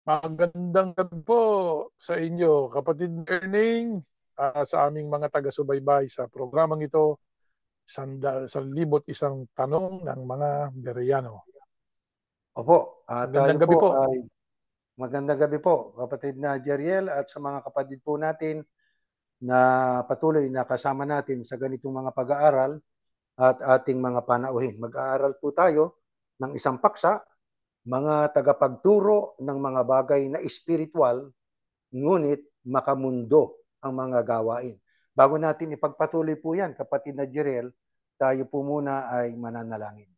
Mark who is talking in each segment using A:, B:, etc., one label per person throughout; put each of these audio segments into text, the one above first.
A: Magandang gabi po sa inyo, kapatid Erning, sa aming mga taga-subaybay sa programang ito, Sanlibot Isang Tanong ng mga Bereyano.
B: Opo, tayo
A: Magandang gabi
B: po
A: po.
B: ay magandang gabi po, kapatid na Jeriel at sa mga kapatid po natin na patuloy na kasama natin sa ganitong mga pag-aaral at ating mga panauhin. Mag-aaral po tayo ng isang paksa, mga tagapagturo ng mga bagay na espiritual, ngunit makamundo ang mga gawain. Bago natin ipagpatuloy po yan, kapatid na Jeriel, tayo po muna ay mananalangin.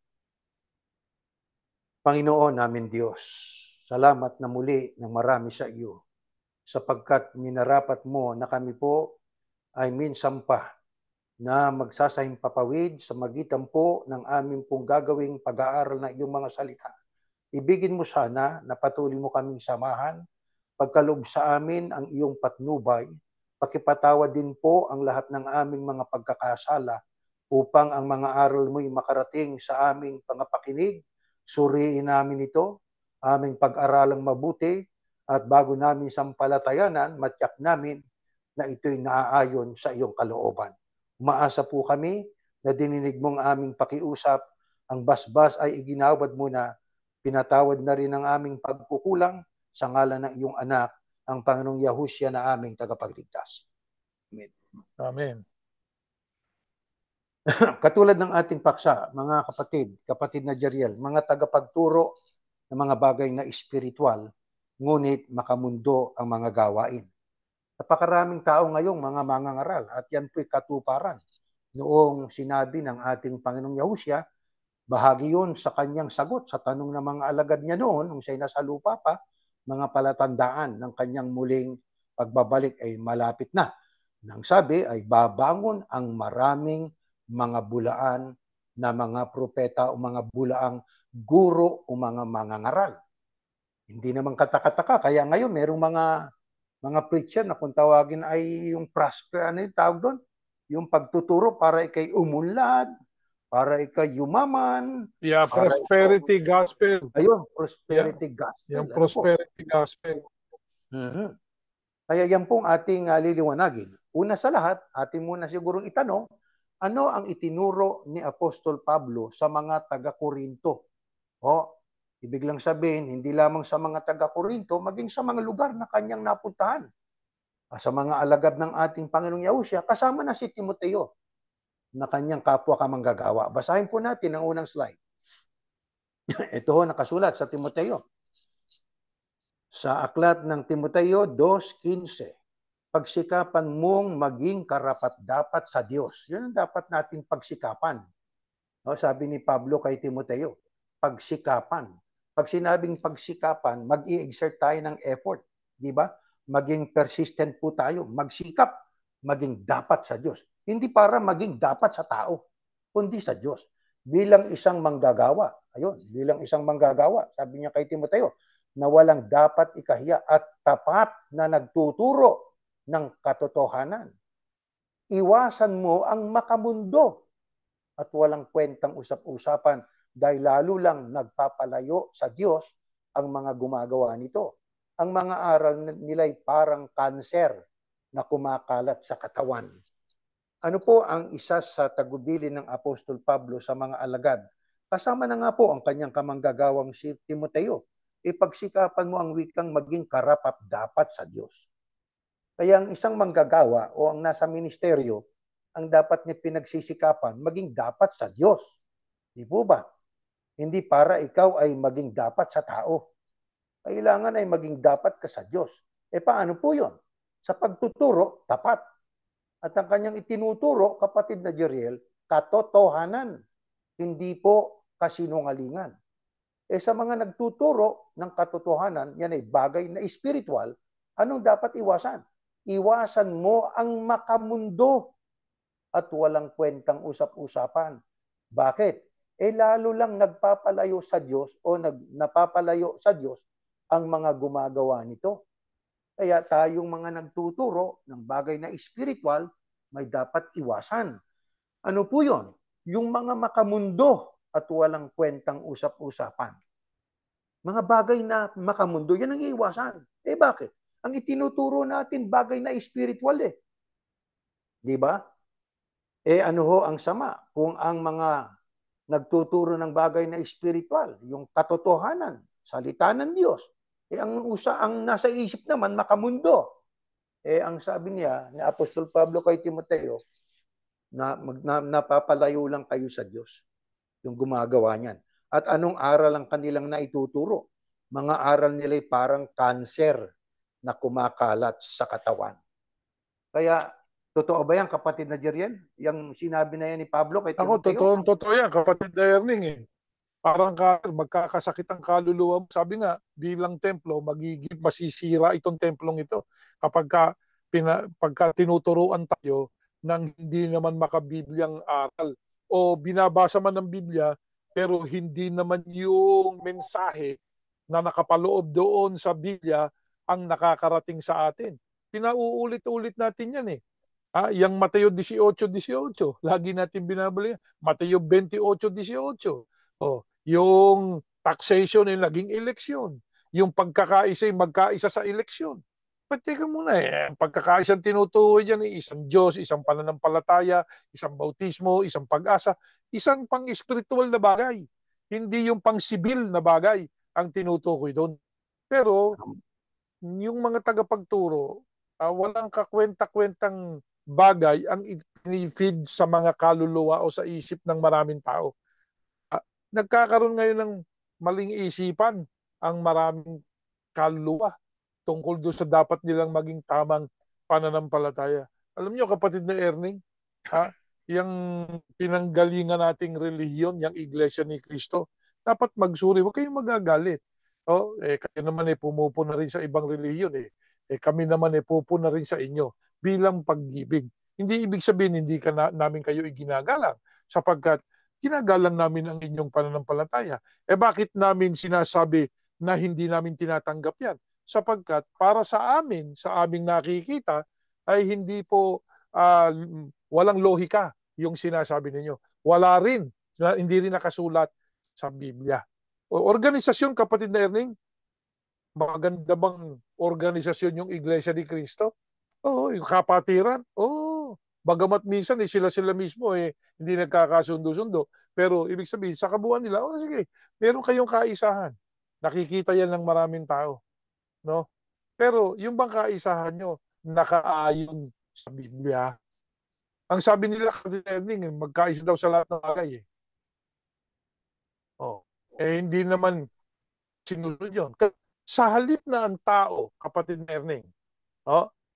B: Panginoon namin Diyos, salamat na muli ng marami sa iyo sapagkat minarapat mo na kami po ay minsan pa na magsasahing papawid sa magitan po ng aming pong gagawing pag-aaral na iyong mga salita. Ibigin mo sana na patuloy mo kaming samahan, pagkaloob sa amin ang iyong patnubay, pakipatawad din po ang lahat ng aming mga pagkakasala upang ang mga aral mo'y makarating sa aming pangapakinig. Suriin namin ito, aming pag-aralang mabuti, at bago namin sampalatayanan, matyak namin na ito'y naaayon sa iyong kalooban. Umaasa po kami na dininig mong aming pakiusap, ang basbas ay iginawad mo na, pinatawad na rin ang aming pagkukulang sa ngalan ng iyong anak, ang Panginoong Yahushua na aming tagapagligtas. Amen.
A: Amen.
B: Katulad ng ating paksa, mga kapatid na Jeriel, mga tagapagturo ng mga bagay na espiritual, ngunit makamundo ang mga gawain. Napakaraming tao ngayong mga mangangaral at yan po'y katuparan. Noong sinabi ng ating Panginoong Yahushua, bahagi yun sa kanyang sagot sa tanong ng mga alagad niya noon, nung siya'y nasa lupa pa, mga palatandaan ng kanyang muling pagbabalik ay malapit na. Nang sabi ay babangon ang maraming mga bulaan na mga propeta o mga bulaang guro o mga mangangaral. Hindi naman katakataka, kaya ngayon merong mga preacher na kung tawagin ay yung prosper, ano yung tawag doon? Yung pagtuturo para ikay umunlad, para ikay yumaman,
A: Yeah,
B: para
A: prosperity gospel.
B: ayun,
A: Yeah,
B: prosperity gospel.
A: yung
B: Ano po?
A: prosperity gospel.
B: Mm-hmm. Kaya yan pong ating liliwanagin. Una sa lahat, ating muna sigurong itanong, ano ang itinuro ni Apostol Pablo sa mga taga-Korinto? Ibig lang sabihin, hindi lamang sa mga taga-Korinto, maging sa mga lugar na kanyang napuntahan. Sa mga alagad ng ating Panginoong Yahushua, kasama na si Timoteo na kanyang kapwa kamanggagawa. Basahin po natin ang unang slide. Ito ho, nakasulat sa Timoteo. Sa aklat ng Timoteo 2:15, pagsikapan mong maging karapat-dapat sa Diyos. Yun ang dapat nating pagsikapan. Sabi ni Pablo kay Timoteo, pagsikapan. Pag sinabing pagsikapan, mag-i-exert tayo ng effort. Di ba? Maging persistent po tayo. Magsikap. Maging dapat sa Diyos. Hindi para maging dapat sa tao, kundi sa Diyos. Bilang isang manggagawa. Ayun, bilang isang manggagawa. Sabi niya kay Timoteo, na walang dapat ikahiya at tapat na nagtuturo ng katotohanan. Iwasan mo ang makamundo at walang kwentang usap-usapan dahil lalo lang nagpapalayo sa Diyos ang mga gumagawa nito. Ang mga aral nila'y parang kanser na kumakalat sa katawan. Ano po ang isa sa tagubilin ng Apostol Pablo sa mga alagad? Kasama na nga po ang kanyang kamanggagawang si Timoteo. Ipagsikapan mo ang wikang maging karapat-dapat sa Diyos. Kaya ang isang manggagawa o ang nasa ministeryo, ang dapat niya pinagsisikapan, maging dapat sa Diyos. Di po ba? Hindi para ikaw ay maging dapat sa tao. Kailangan ay maging dapat ka sa Diyos. Paano po yun? Sa pagtuturo, tapat. At ang kanyang itinuturo, kapatid na Jeriel, katotohanan. Hindi po kasinungalingan. Sa mga nagtuturo ng katotohanan, yan ay bagay na espiritual, anong dapat iwasan? Iwasan mo ang makamundo at walang kwentang usap-usapan. Bakit? Lalo lang nagpapalayo sa Diyos o napapalayo sa Diyos ang mga gumagawa nito. Kaya tayong mga nagtuturo ng bagay na espiritual, may dapat iwasan. Ano po yun? Yung mga makamundo at walang kwentang usap-usapan. Mga bagay na makamundo, yan ang iiwasan. Eh bakit? Ang itinuturo natin bagay na spiritual eh. Di ba? Eh ano ho ang sama kung ang mga nagtuturo ng bagay na spiritual, yung katotohanan, salita ng Diyos, eh ang nasa isip naman makamundo. Eh ang sabi niya ni Apostol Pablo kay Timoteo, napapalayo lang kayo sa Diyos yung gumagawa niyan. At anong aral ang kanilang naituturo? Mga aral nila ay parang cancer na kumakalat sa katawan. Kaya, totoo ba yan, kapatid na Jeriel? Yung sinabi na yan ni Pablo kay
A: Ako,
B: Timoteo?
A: totoo yan, kapatid na Erning eh. Parang magkakasakit ang kaluluwa mo. Sabi nga, bilang templo, masisira itong templong ito kapag pagka tinuturuan tayo ng hindi naman makabibliang aral o binabasa man ng Biblia pero hindi naman yung mensahe na nakapaloob doon sa Biblia ang nakakarating sa atin. Pinauulit-ulit natin yan eh. Yung Mateo 18:18, lagi natin binabalik. Mateo 28:18. Yung taxation ay naging eleksyon. Yung pagkakaisa ay magkaisa sa eleksyon. Teka muna eh, ang pagkakaisang tinutukoy dyan ay isang Diyos, isang pananampalataya, isang bautismo, isang pag-asa, isang pang-espiritual na bagay. Hindi yung pang-sibil na bagay ang tinutukoy doon. Pero yung mga tagapagturo, walang kakwenta-kwentang bagay ang i-feed sa mga kaluluwa o sa isip ng maraming tao. Nagkakaroon ngayon ng maling isipan ang maraming kaluluwa tungkol doon sa dapat nilang maging tamang pananampalataya. Alam niyo kapatid na Erning, yung pinanggalingan nating relihiyon, yung Iglesia ni Cristo, dapat magsuri. Huwag kayong magagalit. Kayo naman pumupuna rin sa ibang relihiyon kami naman pupuna rin sa inyo bilang pag-ibig. Hindi ibig sabihin hindi namin kayo iginagalang sapagkat ginagalang namin ang inyong pananampalataya. Bakit namin sinasabi na hindi namin tinatanggap yan? Sapagkat para sa amin, sa aming nakikita, ay hindi po walang lohika yung sinasabi ninyo. Wala rin, hindi rin nakasulat sa Biblia. Organisasyon, kapatid na Erning, maganda bang organisasyon yung Iglesia ni Cristo? Oo, yung kapatiran. Oo, bagamat minsan sila mismo hindi nagkakasundo-sundo. Pero ibig sabihin, sa kabuuan nila, sige, meron kayong kaisahan. Nakikita yan ng maraming tao. No? Pero yung bang kaisahan nyo, nakaayon sa Biblia? Ang sabi nila, magkaisa daw sa lahat ng bagay hindi naman sinunod yun. Sa halip na ang tao, kapatid Erning,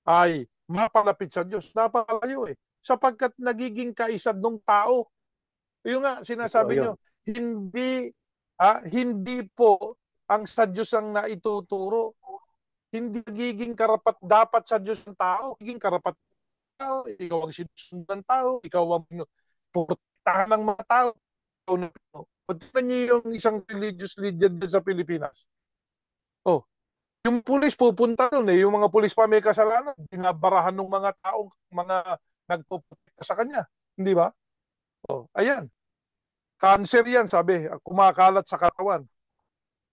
A: ay mapalapit sa Diyos, napakalayo sapagkat nagiging kaisa ng tao. Yung nga, sinasabi nyo, hindi po ang sa Diyos ang naituturo. Hindi nagiging karapat dapat sa Diyos ng tao. Nagiging karapat tao, ikaw ang sinusundan ng tao, ikaw ang pupuntahan ng mga tao. Pagkita niyo yung isang religious leader din sa Pilipinas. Yung pulis pupunta doon yung mga pulis pa may kasalanan, binabarahan ng mga taong, mga nagpupunta sa kanya. Hindi ba? Ayan. Cancer yan, sabi, kumakalat sa katawan.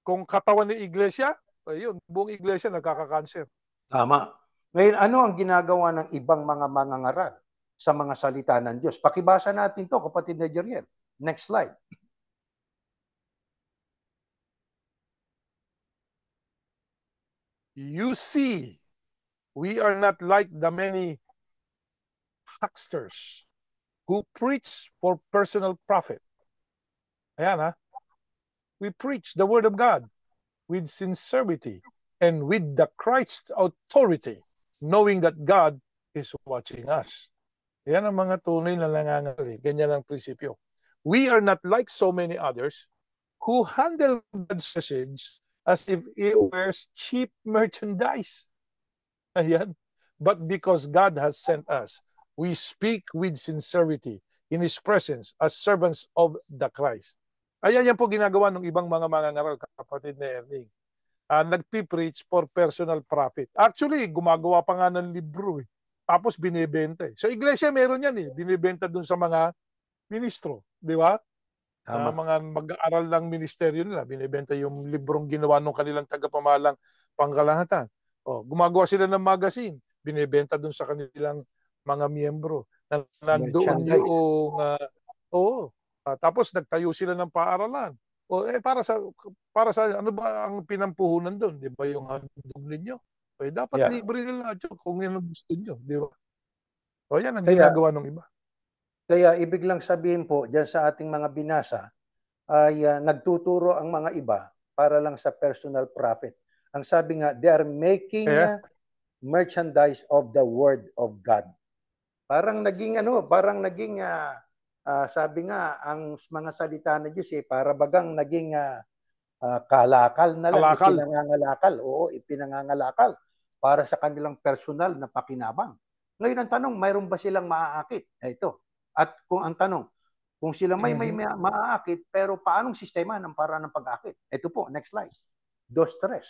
A: Kung katawan ni iglesia, ayun, buong iglesia nagkaka-cancer.
B: Tama. Ngayon, ano ang ginagawa ng ibang mga mangangaral sa mga salita ng Diyos? Pakibasa natin to, kapatid na Jeriel. Next slide.
A: You see, we are not like the many hucksters who preach for personal profit. Ayan we preach the word of God with sincerity and with the Christ authority, knowing that God is watching us. Yan ang mga tunay na nangangaral. Ganyan ang prinsipyo. We are not like so many others who handle God's message as if it was cheap merchandise. Ayan. But because God has sent us, we speak with sincerity in His presence as servants of the Christ. Ayan yan po ginagawa ng ibang mga mangangaral, kapatid na Erning. Nagpipreach for personal profit. Actually, gumagawa pa nga ng libro Tapos binibenta Sa iglesia meron yan binibenta dun sa mga ministro. Di ba? na
B: Tama.
A: mga mag-aaral ng ministeryo nila, binibenta yung librong ginawa ng kanilang tagapamalang pangkalahatan. Gumagawa sila ng magazine, binibenta dun sa kanilang mga miyembro. Nandoon
B: Merchandise.
A: yung tapos nagtayo sila ng paaralan. Para sa ano ba ang pinampuhunan doon? 'Di ba yung handog ninyo? Dapat
B: Yeah.
A: libre nila lahat yun kung yan ang gusto nyo, di ba? Yan ang
B: Kaya,
A: ginagawa ng iba.
B: kaya ibig lang sabihin po, dyan sa ating mga binasa, ay nagtuturo ang mga iba para lang sa personal profit. Ang sabi nga, they are making
A: Kaya,
B: merchandise of the word of God. Parang naging sabi nga, ang mga salita ng Diyos para bagang naging kalakal na lang,
A: kalakal.
B: ipinangangalakal. Oo, ipinangangalakal para sa kanilang personal na pakinabang. Ngayon ang tanong, mayroon ba silang maaakit? Ito. At kung ang tanong, kung sila may maaakit, pero paanong sistema ng paraan ng pag-akit? Ito po, next slide. 2-3.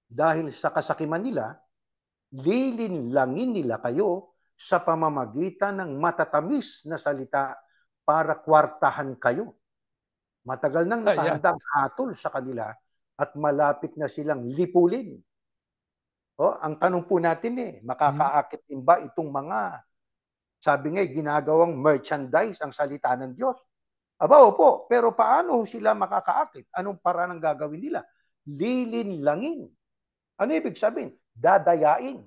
B: Dahil sa kasakiman nila, lilinlangin nila kayo sa pamamagitan ng matatamis na salita para kwartahan kayo. Matagal nang
A: Ayan.
B: nakahandang hatol sa kanila at malapit na silang lipulin. Ang tanong po natin makakaakit din ba itong mga, sabi nga, ginagawang merchandise ang salita ng Diyos? Aba, opo, pero paano sila makakaakit? Anong paraan ang gagawin nila? Lilinlangin. Ano ibig sabihin? Dadayain.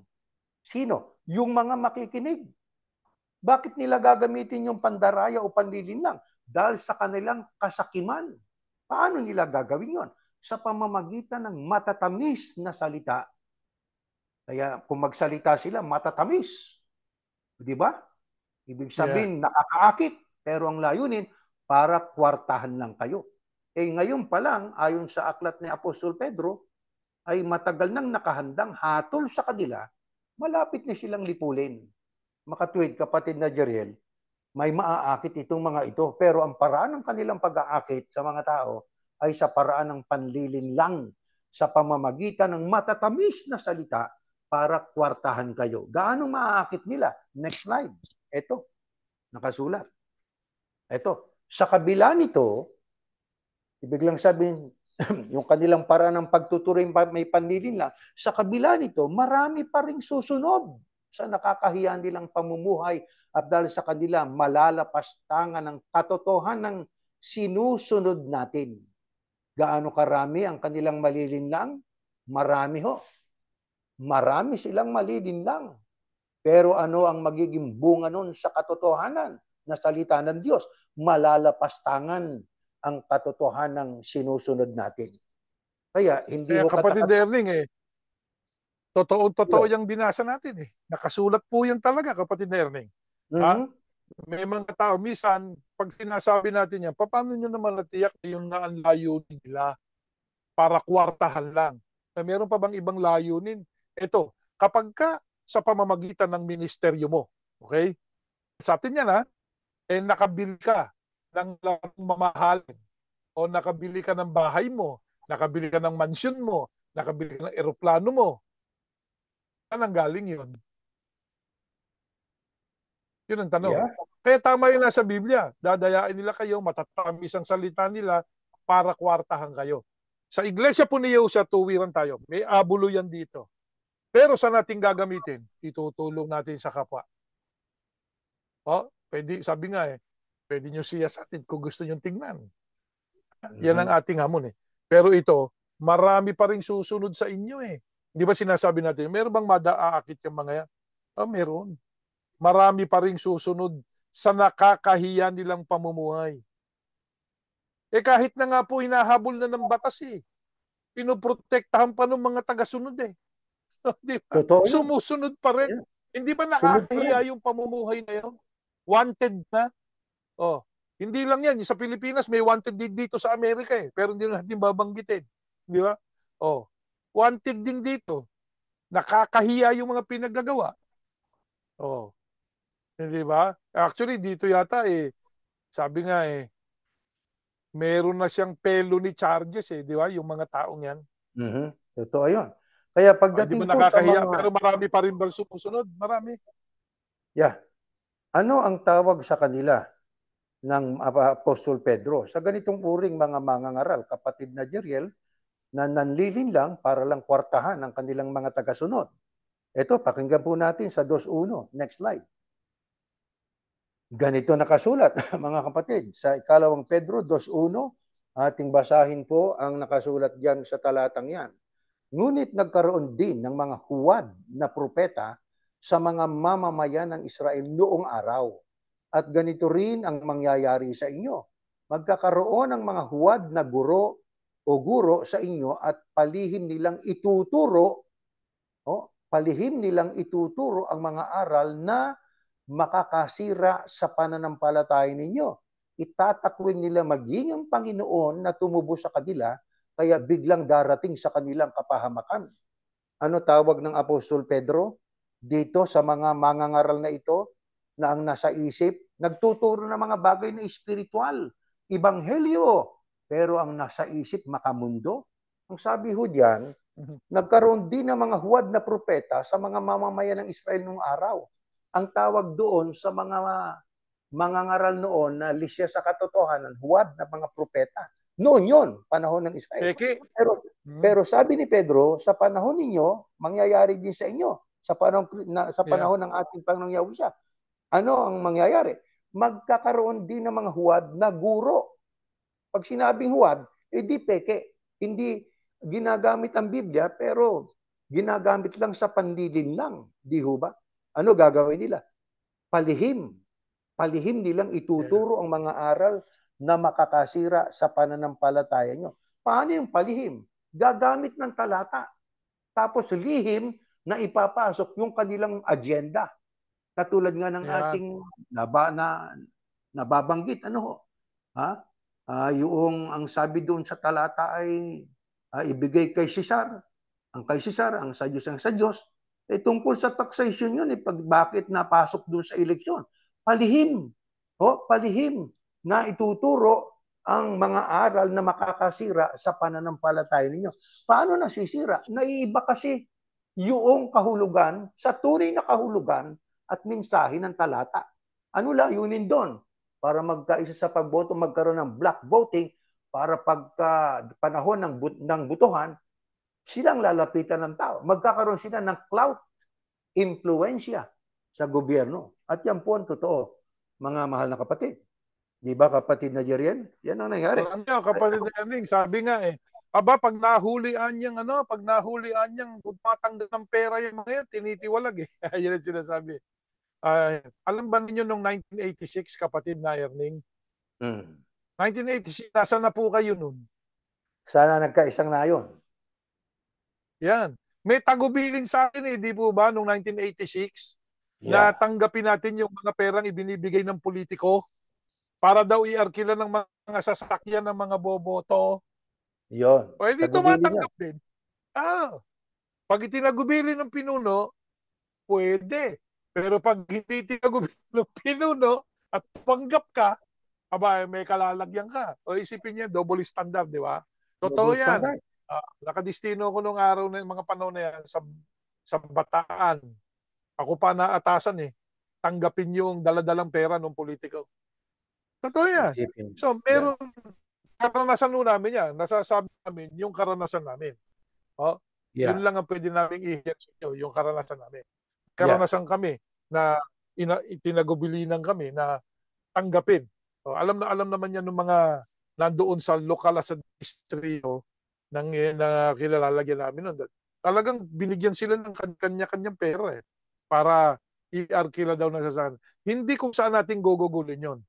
B: Sino? Yung mga makikinig. Bakit nila gagamitin yung pandaraya o panlilinlang? Dahil sa kanilang kasakiman. Paano nila gagawin yon? Sa pamamagitan ng matatamis na salita. Kaya kung magsalita sila, matatamis. Di ba? Ibig sabihin, nakakaakit. Pero ang layunin, para kwartahan lang kayo. Ngayon pa lang, ayon sa aklat ni Apostol Pedro, ay matagal nang nakahandang hatol sa kanila, malapit na silang lipulin. Makatuwid, kapatid na Jeriel, may maaakit itong mga ito. Pero ang paraan ng kanilang pag-aakit sa mga tao ay sa paraan ng panlilinlang sa pamamagitan ng matatamis na salita para kwartahan kayo. Gaano maaakit nila? Next slide. Ito, nakasulat. Ito, sa kabila nito, ibig lang sabihin, yung kanilang paraan ng pagtuturing may panlilinlang, sa kabila nito, marami pa ring susunod sa nakakahiya nilang pamumuhay at dahil sa kanila malalapastangan ng katotohanan ng sinusunod natin. Gaano karami ang kanilang malilinlang? Marami ho. Marami silang malilinlang. Pero ano ang magiging bunga nun sa katotohanan na salita ng Diyos? Malalapastangan ang katotohanan ng sinusunod natin. Kaya hindi
A: Kaya
B: ho
A: kapatid Erning, totoo yung binasa natin . Nakasulat po yan talaga, kapatid Erning. Ha? May mga tao, minsan, pag sinasabi natin yan, paano nyo naman natiyak yun nga ang layunin nila para kwartahan lang? Meron pa bang ibang layunin? Ito, kapag ka sa pamamagitan ng ministeryo mo, okay? Sa atin yan nakabili ka ng mamahalin o nakabili ka ng bahay mo, nakabili ka ng mansyon mo, nakabili ka ng eroplano mo. Saan ang galing yun? Yun ang tanong.
B: Yeah.
A: Kaya tama yun nasa Biblia. Dadayain nila kayo, matatamis ang salita nila para kwartahan kayo. Sa iglesia po ni Yosa, tuwiran tayo. May abulo yan dito. Pero sa natin gagamitin, itutulong natin sa kapwa. Pwede, sabi nga pwede nyo siya sa atin kung gusto nyo tingnan. Yan ang ating hamon . Pero ito, marami pa rin susunod sa inyo . Di ba sinasabi natin, meron bang madaakit yung mga yan? Meron. Marami pa rin susunod sa nakakahiya nilang pamumuhay. Kahit na nga po hinahabol na ng batas pinoprotektahan pa ng mga taga-sunod Di ba? Sumusunod pa rin. Yeah. Hindi ba nakakahiya yung pamumuhay na yun? Wanted na. Hindi lang yan. Sa Pilipinas, may wanted din dito sa Amerika pero hindi natin babanggitin. Di ba? Wanted din dito. Nakakahiya yung mga pinaggagawa. Di ba? Actually, dito yata sabi nga meron na siyang felony charges di ba? Yung mga taong yan.
B: Totoo yun. Kaya pagdating
A: po sa mga... Pero marami pa rin bang sumusunod? Marami.
B: Yeah. Ano ang tawag sa kanila? ng Apostol Pedro sa ganitong uring mga mangangaral, kapatid na Jeriel, na nanlilin lang para lang kwartahan ang kanilang mga tagasunod. Ito, pakinggan po natin sa 2:1. Next slide. Ganito nakasulat, mga kapatid, sa ikalawang Pedro 2:1, ating basahin po ang nakasulat diyan sa talatang yan. Ngunit nagkaroon din ng mga huwad na propeta sa mga mamamayan ng Israel noong araw. At ganito rin ang mangyayari sa inyo. Magkakaroon ng mga huwad na guro o guro sa inyo at palihim nilang ituturo, palihim nilang ituturo ang mga aral na makakasira sa pananampalataya ninyo. Itatakwil nila maging ang Panginoon na tumubo sa kanila, kaya biglang darating sa kanilang kapahamakan. Ano tawag ng Apostol Pedro dito sa mga mangangaral na ito na ang nasa isip, nagtuturo ng mga bagay na espiritual, ebanghelyo, pero ang nasa isip makamundo? Ang sabi ho diyan, nagkaroon din ng mga huwad na propeta sa mga mamamayan ng Israel noong araw. Ang tawag doon sa mga mangangaral noon na lisya sa katotohanan, huwad na mga propeta. Noon yon, panahon ng Israel. Pero sabi ni Pedro, sa panahon ninyo, mangyayari din sa inyo. Sa panahon ng ating Panginoong Yahushua. Ano ang mangyayari? Magkakaroon din ng mga huwad na guro. Pag sinabing huwad, di peke. Hindi ginagamit ang Biblia, pero ginagamit lang sa panlilin lang. Di ho ba? Ano gagawin nila? Palihim. Palihim nilang ituturo ang mga aral na makakasira sa pananampalataya nyo. Paano yung palihim? Gagamit ng talata. Tapos lihim na ipapasok yung kanilang agenda. Katulad nga ng ating nababanggit. Yung ang sabi doon sa talata ay ibigay kay Cesar. Ang kay Cesar, ang sa Diyos, ang sa Diyos. Tungkol sa taxation yun, bakit napasok doon sa eleksyon. Palihim. Palihim na ituturo ang mga aral na makakasira sa pananampalataya ninyo. Paano nasisira? Naiiba kasi yung kahulugan sa tunay na kahulugan at mensahe ng talata. Ano layunin doon? Para magkaisa sa pagboto, magkaroon ng block voting para pagka panahon ng butuhan, silang lalapitan ng tao. Magkakaroon sila ng clout, impluensya sa gobyerno. At yan po ang totoo, mga mahal na kapatid. Di ba, kapatid na Jeriel? Yan ang nangyari.
A: Kapatid na Erning, sabi nga pag nahulian niyang tumatanggap ng pera yung mga yan, tinitiwalag Yan ang sinasabi. Alam ba ninyo nung 1986, kapatid na Erning? 1986, nasa na po kayo nun?
B: Sana nagkaisang na yun.
A: Yan. May tagubilin sa akin di po ba, nung 1986? Na tanggapin natin yung mga perang ibinibigay ng politiko para daw i-arkila ng mga sasakyan ng mga boboto.
B: Yun.
A: Pwede tumatanggap din. Pag itinagubilin ng pinuno, pwede. Pero pag hindi itinagubilin ng pinuno at panggap ka, may kalalagyan ka. O isipin niya, double standard, di ba? Totoo yan. Nakadistino ko nung araw ng mga panahon na yan sa Bataan. Ako pa naatasan tanggapin yung daladalang pera ng politiko. Totoo yan. So, meron karanasan nun namin yan. Nasasabi namin yung karanasan namin. Yun lang ang pwede namin i-share sa inyo, yung karanasan namin. Karanasan kami na itinagubilinan kami na tanggapin. Alam naman yan ng mga nandoon sa lokal sa distrito na kilalagyan namin nun. Talagang binigyan sila ng kanya-kanyang pera para i-arkila daw ng sasakyan. Hindi kung saan natin gugugulin yon.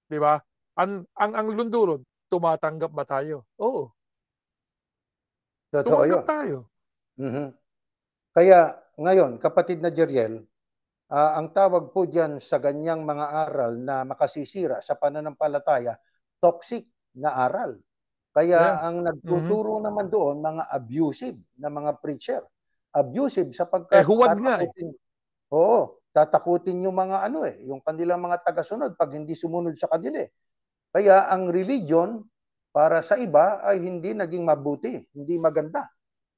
A: Di ba? Ang lunduron, tumatanggap ba tayo? Oo.
B: Totoo
A: tumanggap tayo.
B: Kaya ngayon, kapatid na Jeriel, ang tawag po diyan sa ganyang mga aral na makasisira sa pananampalataya, toxic na aral. Kaya ang nagtuturo naman doon, mga abusive na mga preacher. Abusive sapagkat
A: huwad nga
B: tatakutin yung mga yung kanilang mga tagasunod pag hindi sumunod sa kanila. Kaya ang religion para sa iba ay hindi naging mabuti, hindi maganda.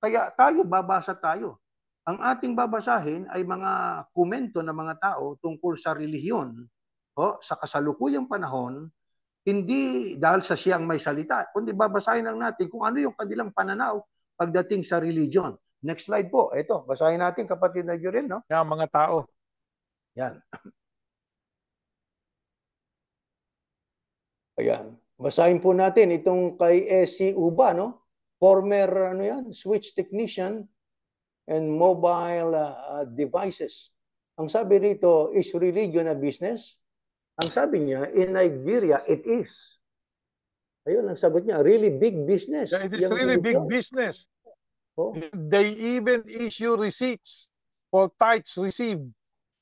B: Kaya babasa tayo. Ang ating babasahin ay mga komento ng mga tao tungkol sa relihiyon sa kasalukuyang panahon, hindi dahil sa siyang may salita, kundi babasahin lang natin kung ano yung kanilang pananaw pagdating sa religion. Next slide po. Ito, basahin natin, kapatid na Jurel, no?
A: Yan, mga tao.
B: Yan. Ayan. Basahin po natin itong kay S.C. Uba, no? Former switch technician and mobile devices. Ang sabi rito, is religion a business? Ang sabi niya, in Nigeria, it is. Ayun, ang sagot niya, really big business.
A: Yeah, it is really big business.
B: Oh.
A: They even issue receipts for tithes received.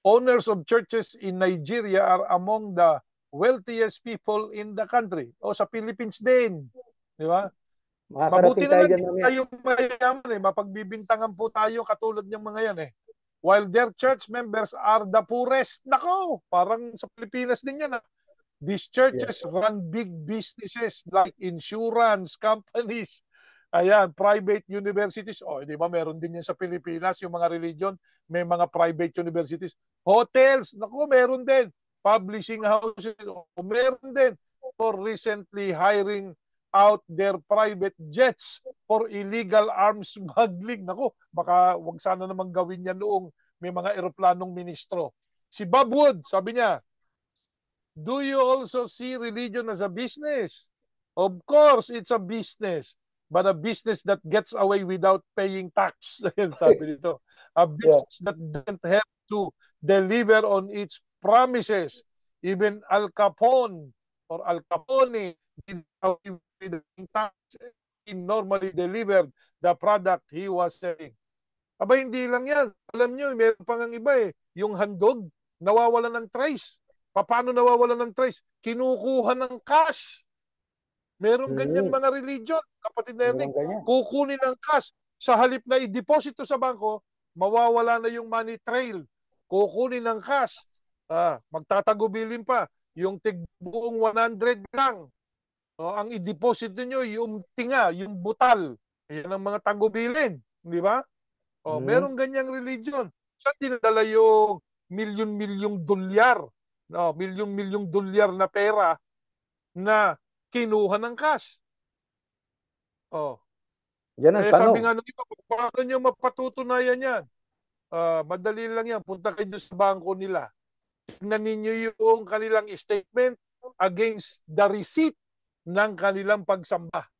A: Owners of churches in Nigeria are among the wealthiest people in the country. O sa Philippines din. Di ba? Mabuti na lang tayo mayaman mapagbibintangan po tayo katulad ng mga yan While their church members are the poorest. Nako, parang sa Pilipinas din yan. These churches run big businesses like insurance companies, private universities. Di ba meron din yan sa Pilipinas, yung mga religion, may mga private universities. Hotels, naku, meron din. Publishing houses, meron din. For recently hiring out their private jets for illegal arms smuggling. Naku, baka wag sana namang gawin yan noong may mga eroplanong ministro. Si Bob Wood, sabi niya, do you also see religion as a business? Of course, it's a business. But a business that gets away without paying tax. Sabi nito. A business that doesn't have to deliver on its promises. Even Al Capone did away with tax. He normally delivered the product he was selling. Aba, hindi lang yan. Alam nyo, meron pang ang iba Yung handog, nawawalan ng trace. Paano nawawalan ng trace? Kinukuha ng cash. Merong ganyan mga religion, kapatid na Ernie. Kukunin ng cash. Sa halip na i-deposito sa bangko, mawawala na yung money trail. Kukunin ng cash. Magtatagubilin pa. Yung tigbuong 100 lang. Ang i-deposit nyo, yung tinga, yung butal. Yan ang mga tagubilin. Di ba? Merong ganyang religion. Saan dinadala yung milyon-milyong dolyar? Milyon-milyong dolyar na pera na kinuha ng cash.
B: Yan ang tanong.
A: Sabi nga nung iba, paano nyo mapatutunayan yan? Madali lang yan. Punta kayo sa bangko nila. Tignan ninyo yung kanilang statement against the receipt ng kanilang pagsamba.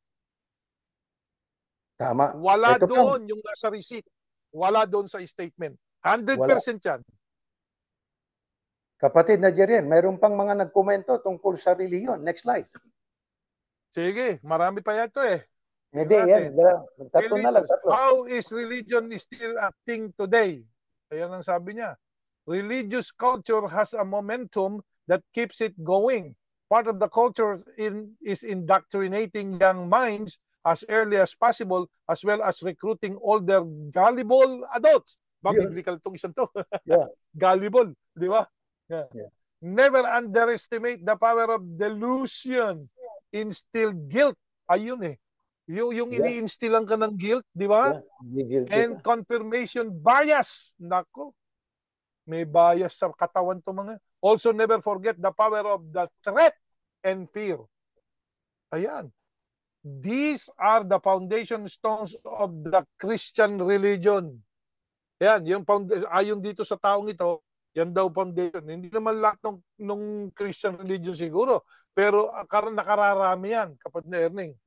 B: Tama.
A: Wala doon yung nasa receipt. Wala doon sa statement. 100% yan.
B: Kapatid na Jerien, mayroon pang mga nagkomento tungkol sa reliyon. Next slide.
A: Sige, marami pa yan to
B: Hindi, yan. Tatlo na lang.
A: How is religion still acting today? Ayan ang sabi niya. Religious culture has a momentum that keeps it going. Part of the culture is indoctrinating young minds as early as possible, as well as recruiting older gullible adults. Biblical itong isang to. Gullible, di ba? Never underestimate the power of delusion. Instilled guilt. Ayun Yung ini-instillan ka ng guilt, di ba? And confirmation bias. Nako. May bias sa katawan to mga. Also, never forget the power of the threat and fear. Ayan. These are the foundation stones of the Christian religion. Ayan, yung ayon dito sa taong ito, yan daw foundation. Hindi naman lahat ng Christian religion siguro, pero nakararami yan, kapatid na Erning.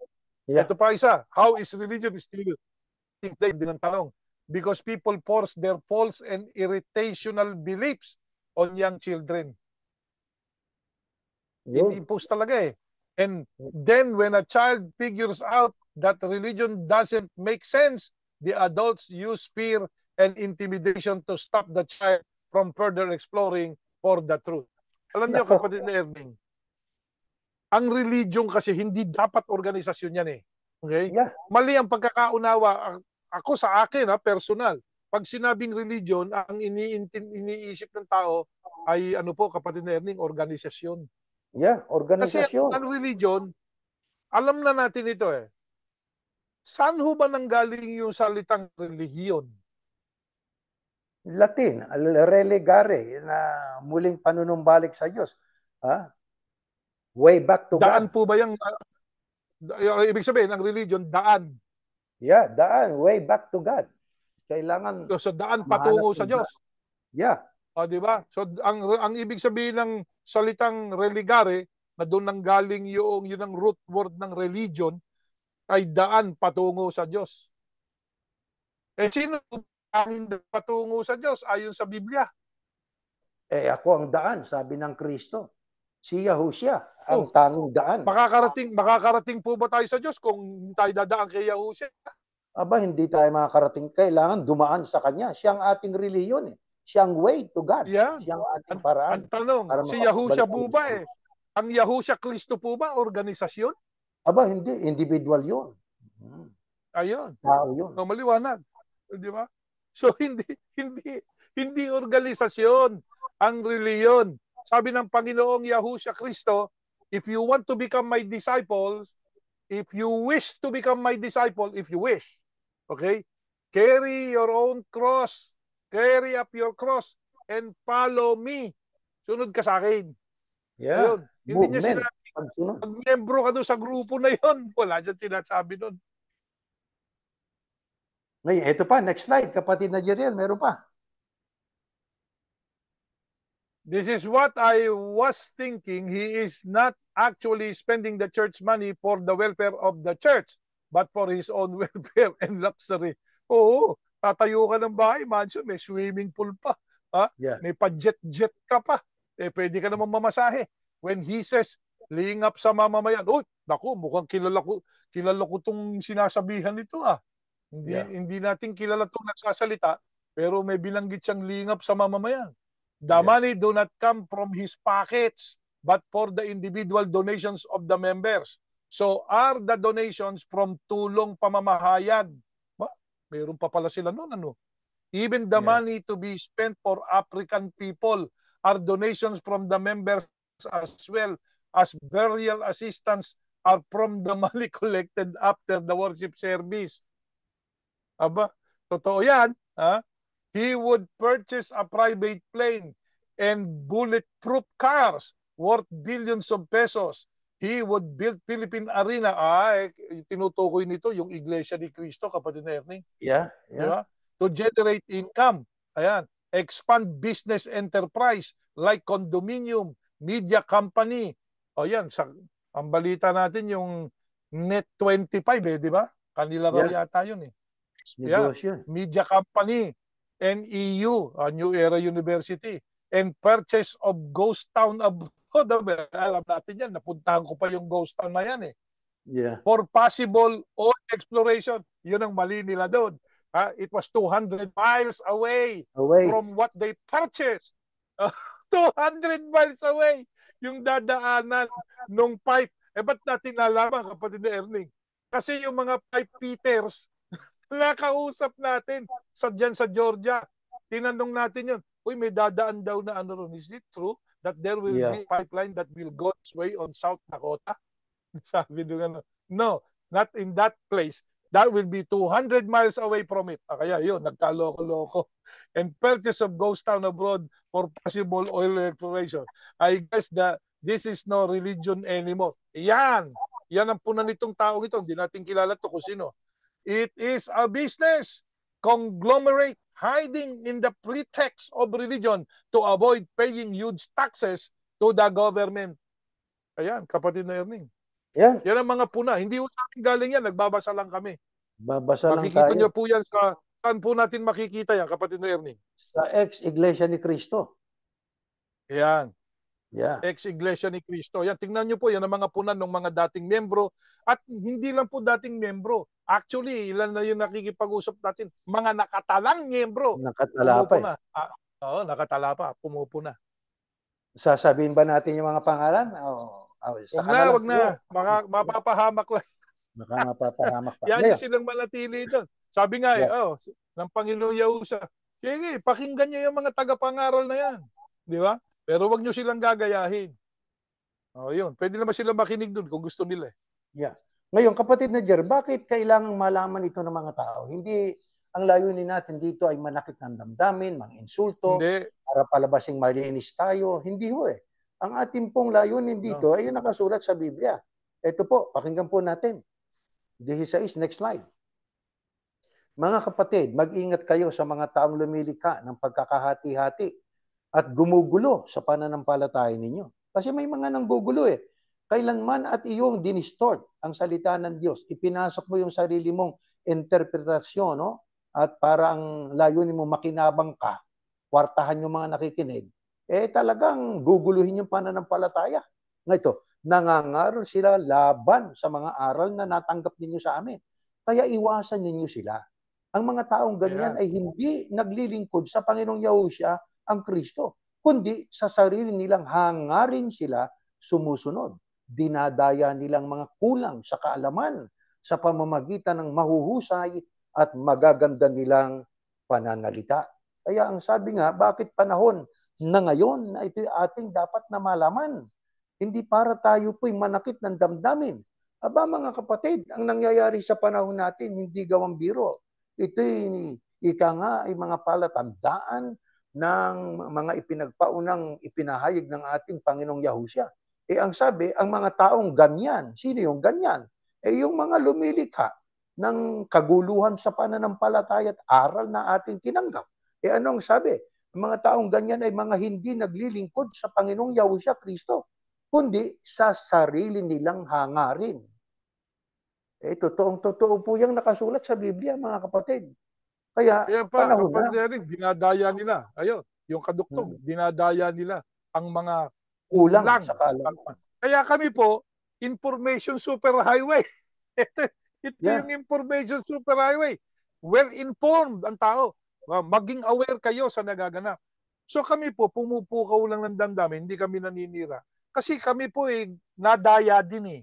A: Ito pa isa, how is religion still din ang tanong? Because people force their false and irritational beliefs on young children. Ini-impose talaga And then when a child figures out that religion doesn't make sense, the adults use fear and intimidation to stop the child from further exploring for the truth. Alam niyo, kapatid na Erning, ang religion kasi hindi dapat organisasyon yan Okay? Mali ang pagkakaunawa. Ako sa akin, personal. Pag sinabing religion, ang iniisip ng tao ay kapatid na Erning, organisasyon.
B: Organisasyon.
A: Kasi ang religion, alam na natin ito Saan ho ba nanggaling yung salitang relihiyon?
B: Latin, relegare, na muling panunumbalik sa Diyos. Ha? Way back to
A: Daan
B: God.
A: po ba yung ibig sabihin ng religion, daan.
B: Yeah, daan. Way back to God. Kailangan
A: So daan
B: mahanap
A: patungo sa
B: ng daan.
A: Diyos.
B: Yeah.
A: O, di ba? So ang ibig sabihin ng salitang religare, na doon nang galing yun ang root word ng religion, ay daan patungo sa Diyos. Eh sino ang patungo sa Diyos ayon sa Biblia?
B: Ako ang daan, sabi ng Kristo. Si Yahushua, ang
A: Oh,
B: tanging daan.
A: makakarating po ba tayo sa Diyos kung tayo dadaan kay Yahushua?
B: Aba, hindi tayo makakarating. Kailangan dumaan sa Kanya. Siya ang ating reliyon. Siya ang way to God.
A: Yan.
B: Siya ang ating
A: Ang
B: paraan
A: tanong,
B: para
A: si Yahushua
B: makapagbalik
A: po
B: tayo
A: ba
B: sa Diyos.
A: ang Yahushua Kristo po ba organisasyon?
B: Aba, hindi. Individual yun.
A: Ayun.
B: Tao yun.
A: So, maliwanag. Di ba? So hindi organisasyon ang reliyon. Sabi ng Panginoong Yahushua Kristo, if you want to become my disciples, if you wish to become my disciple, if you wish, okay, carry your own cross, carry up your cross, and follow me. Sunod ka sa akin.
B: Yeah.
A: Ayun. Hindi niya
B: Movement.
A: sinabi,
B: Pagsunod.
A: mag-membro ka doon sa grupo na yon. Wala dyan sinasabi doon.
B: Ngayon, ito pa, next slide. Kapatid na Jeriel, meron pa.
A: This is what I was thinking. He is not actually spending the church money for the welfare of the church, but for his own welfare and luxury. Oo, tatayo ka ng bahay, mansion, may swimming pool pa. Ha?
B: Yeah.
A: May pa-jet-jet ka pa. Eh, pwede ka naman mamasahe. When he says, laying up sa mamamayan, oh, naku, mukhang kilala ko tong sinasabihan nito ah. Hindi natin kilala tong nagsasalita, pero may binanggit siyang laying up sa mamamayan. The money do not come from his pockets, but for the individual donations of the members. So are the donations from tulong pamamahayag? Meron pa pala sila noon, ano? Even the money to be spent for African people are donations from the members as well as burial assistance are from the money collected after the worship service. Aba, totoo yan. Ha? He would purchase a private plane and bulletproof cars worth billions of pesos. He would build Philippine Arena. Tinutukoy nito yung Iglesia ni Cristo, kapatid na Ernie.
B: Yeah.
A: Diba? To generate income. Ayan. Expand business enterprise like condominium, media company. O yan, ang balita natin yung Net25 di ba? Kanila raw yata yun eh.
B: Negosyo.
A: Media company, NEU, New Era University, and purchase of ghost town abroad. Alam natin yan, napuntahan ko pa yung ghost town na yan eh.
B: Yeah.
A: For possible oil exploration, yun ang mali nila doon. It was 200 miles away from what they purchased. 200 miles away yung dadaanan nung pipe. Ba't natin nalaman, kapatid na Erning? Kasi yung mga pipe fitters, nakausap natin dyan sa Georgia. Tinanong natin yun. Uy, may dadaan daw na ano ron. Is it true that there will be a pipeline that will go this way on South Dakota? Sabi nung ano, no, not in that place. That will be 200 miles away from it. Kaya yun, nagkaloko-loko. And purchase of ghost town abroad for possible oil exploration. I guess that this is no religion anymore. Yan ang punan nitong taong ito. Hindi natin kilala to kung sino. It is a business conglomerate hiding in the pretext of religion to avoid paying huge taxes to the government. Ayan, kapatid na Erning. Yan ang mga puna. Hindi sa akin galing yan. Nagbabasa lang kami.
B: Babasa lang tayo.
A: Makikita niyo po yan sa... Saan po natin makikita yan, kapatid na Erning?
B: Sa ex-Iglesia ni Cristo.
A: Yan.
B: Yeah.
A: Ex-Iglesia ni Cristo. Yan, tingnan niyo po, yan ang mga punan ng mga dating membro. At hindi lang po dating membro. Actually, ilan na yung nakikipag-usap natin? Mga nakatalang membro.
B: Nakatala pa eh.
A: Oo, nakatala pa. Pumupuna.
B: Sasabihin ba natin yung mga pangalan?
A: Wag na. Mapapahamak lang.
B: Baka mapapahamak pa.
A: Yan yung silang manatili doon. Sabi nga ng Panginoong Yahushua, sige, pakinggan niyo yung mga tagapangaral na yan. Di ba? Pero wag niyo silang gagayahin. Yun. Pwede naman silang makinig doon kung gusto nila.
B: Yeah. Ngayon, kapatid na Jer, bakit kailangang malaman ito ng mga tao? Hindi ang layunin natin dito ay manakit ng damdamin, mga insulto, para palabasing malinis tayo. Hindi ho eh. Ang ating pong layunin dito ay yung nakasulat sa Biblia. Ito po, pakinggan po natin. 16, next slide. Mga kapatid, mag-ingat kayo sa mga taong lumilikha ng pagkakahati-hati at gumugulo sa pananampalataya ninyo. Kasi may mga nanggugulo eh. Kailanman at iyong dinistort ang salita ng Diyos. Ipinasok mo yung sarili mong interpretasyon, no? At para ang layunin mo makinabang ka, kwartahan yung mga nakikinig, eh talagang guguluhin yung pananampalataya. Ito, nangangaral sila laban sa mga aral na natanggap ninyo sa amin. Kaya iwasan ninyo sila. Ang mga taong ganyan ay hindi naglilingkod sa Panginoong Yahushua ang Kristo, kundi sa sarili nilang hangarin sila sumusunod. Dinadaya nilang mga kulang sa kaalaman sa pamamagitan ng mahuhusay at magaganda nilang pananalita. Kaya ang sabi nga, bakit panahon na ngayon na ito'y ating dapat na malaman? Hindi para tayo po'y manakit ng damdamin. Aba mga kapatid, ang nangyayari sa panahon natin, hindi gawang biro. Ito'y ika nga ay mga palatandaan ng mga ipinagpaunang ipinahayag ng ating Panginoong Yahushua. Eh ang sabi, ang mga taong ganyan, sino yung ganyan? Eh yung mga lumilikha ng kaguluhan sa pananampalataya at aral na ating tinanggap. Eh anong sabi? Ang mga taong ganyan ay mga hindi naglilingkod sa Panginoong Yahushua Kristo, kundi sa sarili nilang hangarin. Eh, totoo po yung nakasulat sa Biblia, mga kapatid. Kaya
A: pa,
B: panahon
A: kapag
B: na.
A: dinadaya nila, ayun, yung kadugtong, dinadaya nila ang mga
B: Kulang
A: kulang
B: sa
A: sa
B: kaalaman.
A: kaalaman. Kaya kami po, information superhighway. ito
B: Yeah.
A: yung information superhighway. Well-informed ang tao. Maging aware kayo sa nagaganap. So kami po, pumupukaw lang ng damdamin, hindi kami naninira. Kasi kami po nadaya din eh.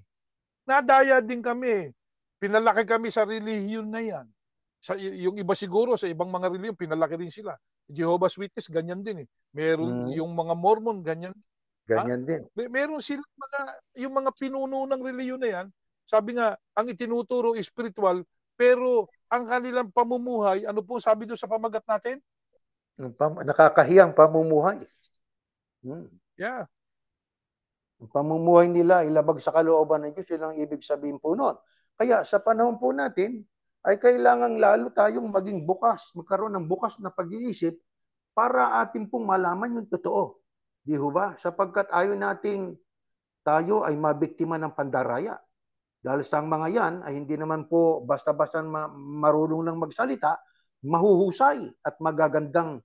A: Nadaya din kami. Pinalaki kami sa relihiyon na yan. Yung iba siguro, sa ibang mga relihiyon, pinalaki din sila. Jehovah's Witness, ganyan din eh. Meron yung mga Mormon, ganyan.
B: Ganyan din.
A: Meron silang yung mga pinuno ng relihiyon na yan, sabi nga, ang itinuturo spiritual, pero ang kanilang pamumuhay, ano po sabi doon sa pamagat natin?
B: Nakakahiyang pamumuhay.
A: Yeah.
B: Ang pamumuhay nila ilabag sa kalooban ng Diyos, yun ang ibig sabihin po noon. Kaya sa panahon po natin, ay kailangan lalo tayong maging bukas, magkaroon ng bukas na pag-iisip para atin pong malaman yung totoo. Di ho ba? Sapagkat ayaw nating tayo ay mabiktima ng pandaraya. Dahil sa mga yan ay hindi naman po basta-basta marunong lang magsalita, mahuhusay at magagandang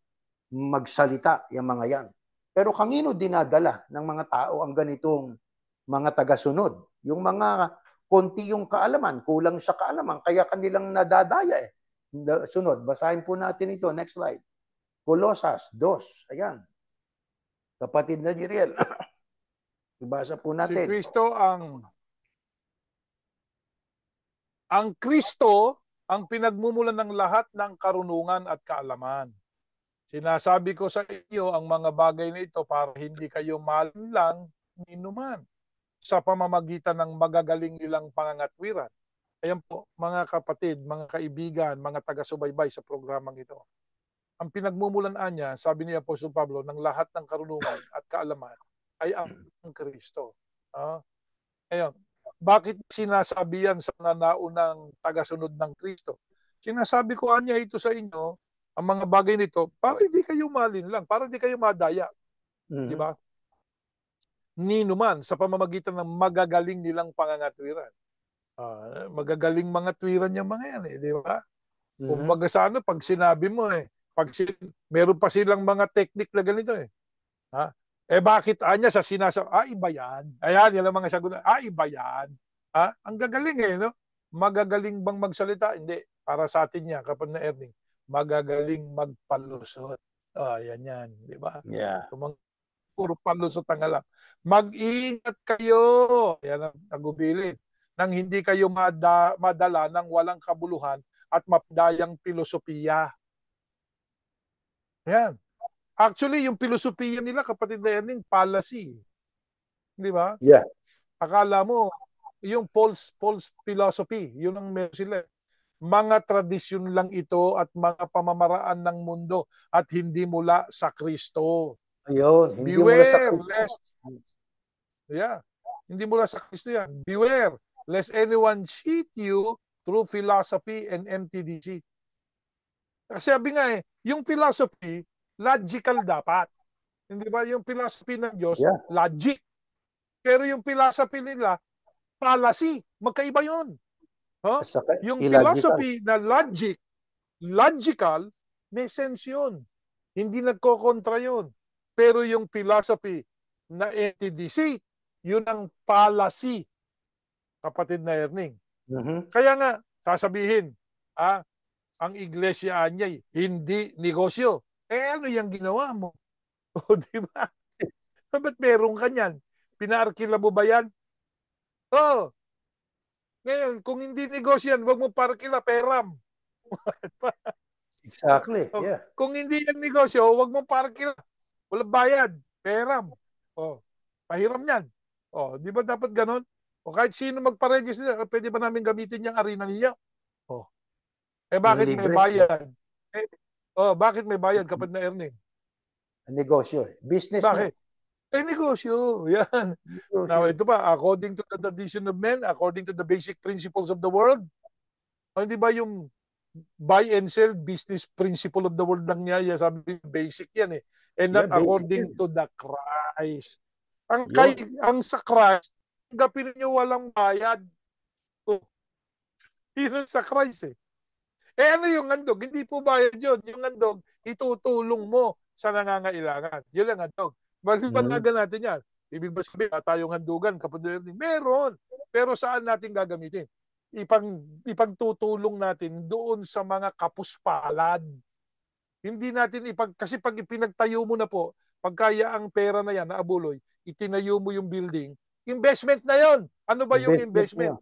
B: magsalita yung mga yan. Pero kanino dinadala ng mga tao ang ganitong mga tagasunod? Yung mga konti yung kaalaman, kulang sa kaalaman, kaya kanilang nadadaya eh. Sunod, basahin po natin ito. Next slide. Colosas 2. Ayan. Kapatid na Jiriel. Ibasa po natin.
A: Si Kristo ang Kristo ang pinagmumulan ng lahat ng karunungan at kaalaman. Sinasabi ko sa iyo ang mga bagay na ito para hindi kayo malinlang ninuman sa pamamagitan ng magagaling nilang pangangatwiran. Ayan po, mga kapatid, mga kaibigan, mga taga-subaybay sa programang ito. Ang pinagmumulan niya, sabi ni Apostol Pablo, ng lahat ng karunungan at kaalaman ay ang Kristo. Ayan. Bakit sinasabi yan sa naunang tagasunod ng Kristo? Sinasabi ko niya ito sa inyo, ang mga bagay nito, para hindi kayo malinlang, para hindi kayo madaya. Di ba? Ninuman sa pamamagitan ng magagaling nilang pangangatwiran. Magagaling mga twiran yung mga yan di ba? Kumbaga sa pag sinabi mo meron pa silang mga technique na ganito bakit anya sa sinasabi, iba yan. Ayan, yan ang mga sagot. Iba yan. Ang gagaling no? Magagaling bang magsalita? Hindi. Para sa atin niya, kapag na Erning, magagaling magpalusot. Yan. Di ba?
B: Yeah.
A: Puro palusot ang alam. Mag-iingat kayo. Yan ang tagubilin. Nang hindi kayo madala ng walang kabuluhan at mapdayang filosofiya. Yan. Actually, yung filosofiya nila, kapatid na Erning, fallacy. Di ba?
B: Yeah.
A: Akala mo, yung false philosophy, yun ang meron sila. Mga tradisyon lang ito at mga pamamaraan ng mundo at hindi mula sa Kristo.
B: Ayun, hindi
A: Beware
B: mula sa Kristo.
A: lest Yeah. Hindi mula sa Kristo yan. Beware, lest anyone cheat you through philosophy and MTDC. Kasi sabi nga yung philosophy, logical dapat. Hindi ba? Yung philosophy ng Diyos,
B: Yeah.
A: logic. Pero yung philosophy nila, fallacy. Magkaiba yun. Huh?
B: At saka
A: Yung
B: illogical.
A: philosophy na logical, may sense yun. Hindi nagkokontra yun. Pero yung philosophy na NTDC, yun ang fallacy, kapatid na Erning. Kaya nga, sasabihin, ang iglesia niya hindi negosyo. Ano yung ginawa mo? O, di ba? Ba't meron ka niyan? Pinaarkila mo ba yan? Oo. Ngayon, kung hindi negosyo yan, huwag mo parkila, peram.
B: Exactly, yeah.
A: Kung hindi yan negosyo, huwag mo parkila. Walang bayad, peram. Pahiram yan. Di ba dapat ganun? O kahit sino magpa-register, pwede ba namin gamitin yung arena niya? Bakit may
B: Libre.
A: bayad? Bakit may bayad kapag na earning?
B: Negosyo. Business
A: Bakit? Negosyo. Yan.
B: Negosyo.
A: Now, ito pa, according to the tradition of men, according to the basic principles of the world, hindi ba yung buy and sell business principle of the world lang niya? Sabi, basic yan eh. And not according to the Christ. Ang sa Christ, gapin niyo walang bayad. Yun sa Christ eh. Ano yung handog? Hindi po bayad yun. Yung handog, itutulong mo sa nangangailangan. Yun ang handog. Malipanagan natin yan. Ibig ba sabihin, tayong handugan, kapatid? Meron. Pero saan natin gagamitin? Ipagtutulong natin doon sa mga kapuspalad. Hindi natin kasi pag ipinagtayo mo na po, pagkaya ang pera na yan, naabuloy, itinayo mo yung building, investment na yon. Ano ba yung investment?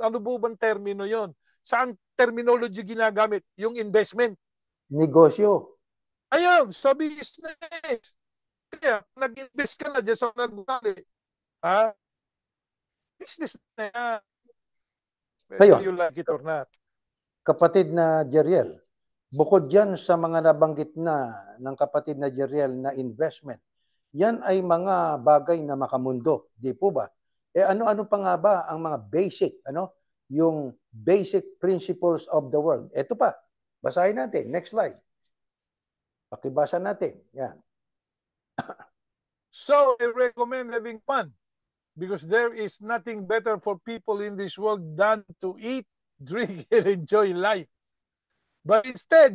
A: Ano bang termino yon? Saan terminology ginagamit? Yung investment.
B: Negosyo.
A: Ayun, sa business. Kaya, nag-invest ka na dyan sa nagbugali. Business na yan. Whether you like it or not.
B: Kapatid na Jeriel, bukod dyan sa mga nabanggit na ng kapatid na Jeriel na investment, yan ay mga bagay na makamundo, di po ba? Ano-ano pa nga ba ang mga basic, yung basic principles of the world? Ito pa, basahin natin. Next slide. Pakibasa natin. Yan.
A: So, I recommend having fun because there is nothing better for people in this world than to eat, drink, and enjoy life. But instead,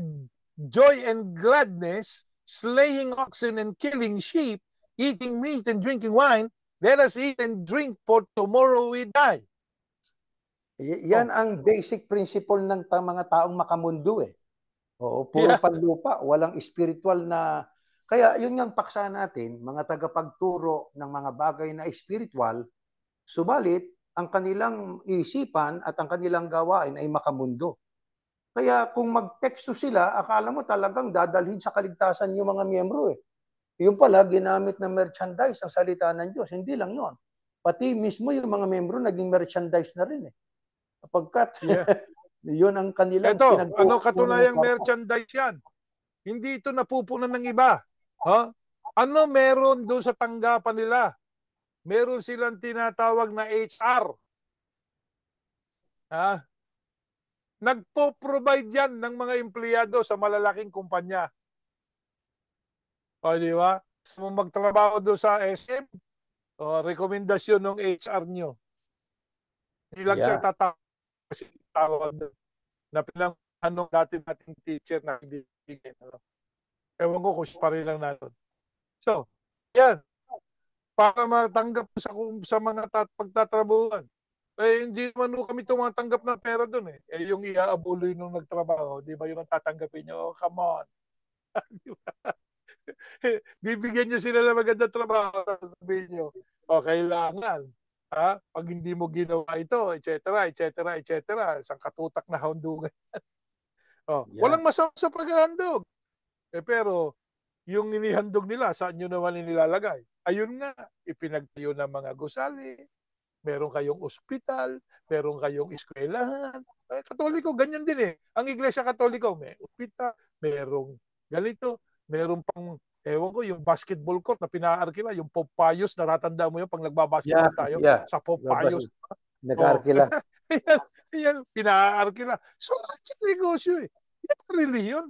A: joy and gladness, slaying oxen and killing sheep, eating meat and drinking wine, let us eat and drink for tomorrow we die.
B: Yan ang basic principle ng mga taong makamundo eh. Puro panlupa, walang spiritual na. Kaya yun yung paksa natin, mga tagapagturo ng mga bagay na spiritual, subalit ang kanilang isipan at ang kanilang gawain ay makamundo. Kaya kung mag-teksto sila, akala mo talagang dadalhin sa kaligtasan yung mga miyembro eh. Yung pala, ginamit na merchandise ang salita ng Diyos. Hindi lang yun. Pati mismo yung mga miyembro naging merchandise na rin eh. Pagkat yun ang kanilang
A: pinagtutunan. Ano katunayang merchandise yan? Hindi ito napupunan ng iba. Ano meron doon sa tanggapan nila? Meron silang tinatawag na HR. Nagpo-provide yan ng mga empleyado sa malalaking kumpanya. Di ba? Kung magtrabaho doon sa SM, rekomendasyon ng HR nyo. Hindi lang siya tatawag doon. Na pinang dating teacher na ibigay. Ewan ko kung pa rin lang natin. So, yan. Para matanggap sa mga pagtatrabuhan. Hindi naman kami tumatanggap ng pera doon eh. Yung iaabuloy nung nagtrabaho, di ba yung tatanggapin nyo? Come on. Bibigyan nyo sila ng magandang trabaho. Sabihin nyo, kailangan. Pag hindi mo ginawa ito, etc., etc., etc., isang katutak na handungan. Walang masama sa paghahandog. Pero, yung inihandog nila, saan nyo naman inilalagay? Ayun nga, ipinagtayo ng mga gusali, meron kayong ospital, meron kayong eskwelahan. Katoliko, ganyan din eh. Ang Iglesia Katoliko, may ospital, merong ganito, meron pang Ewan ko, yung basketball court na pinaarkila, yung Pope Pius, natatanda mo yun pag nagbabasketball tayo sa Pope Pius. Oh.
B: Nag-arkila.
A: yan, pinaarkila. So, negosyo eh. Yan ang reliyon.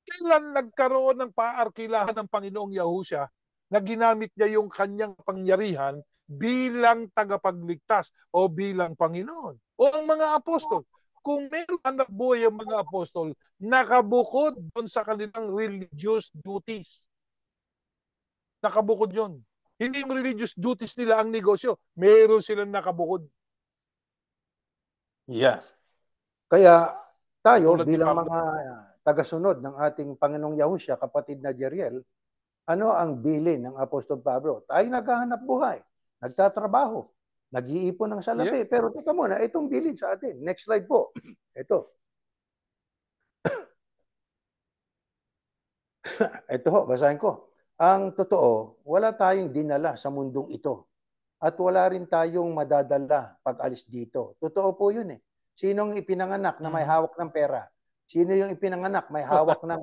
A: Kailan nagkaroon ng paarkilahan ng Panginoong Yahusya na ginamit niya yung kanyang pangyarihan bilang tagapagligtas o bilang Panginoon? O ang mga apostol, kung meron anak buhay ang mga apostol, nakabukod doon sa kanilang religious duties. Nakabukod yun. Hindi yung religious duties nila ang negosyo. Meron silang nakabukod.
B: Yeah. Kaya tayo
A: Katulad ni
B: bilang
A: Pablo.
B: mga tagasunod ng ating Panginoong Yahusya, kapatid na Jeriel, ano ang bilin ng Apostol Pablo? Tayo naghahanap buhay, nagtatrabaho, nag-iipon ng salapi.
A: Yeah.
B: Pero teka muna, itong bilin sa atin. Next slide po. Ito. Ito ho, basahin ko. Ang totoo, wala tayong dinala sa mundong ito. At wala rin tayong madadala pag alis dito. Totoo po yun eh. Sinong ipinanganak na may hawak ng pera? Sino yung ipinanganak may hawak ng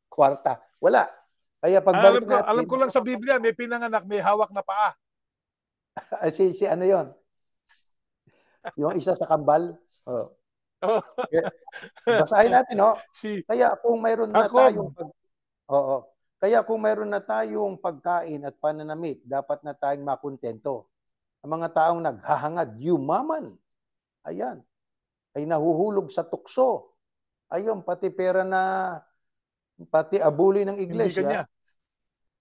B: kwarta? Wala. Kaya pagbalik natin,
A: Alam ko lang sa Biblia, may pinanganak, may hawak na paa.
B: si ano yon? Yung isa sa kambal. Oh. Basahin natin, no? Kaya kung mayroon na tayong kaya kung mayroon na tayong pagkain at pananamit, dapat na tayong makontento. Ang mga taong naghahangad, yumaman. Ayan. Ay nahuhulog sa tukso. Ayun, pati pera na, pati abuli ng iglesia,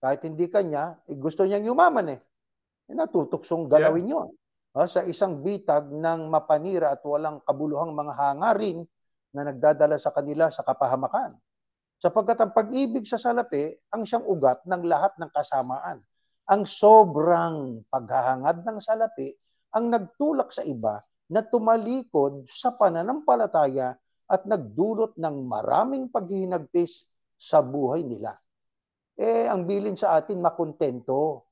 B: kahit hindi kanya, gusto niyang yumaman eh. Natutuksong galawin yun. Sa isang bitag ng mapanira at walang kabuluhang mga hangarin na nagdadala sa kanila sa kapahamakan. Sapagkat ang pag-ibig sa salapi ang siyang ugat ng lahat ng kasamaan. Ang sobrang paghahangad ng salapi ang nagtulak sa iba na tumalikod sa pananampalataya at nagdulot ng maraming paghihinagpis sa buhay nila. Ang bilin sa atin, makontento.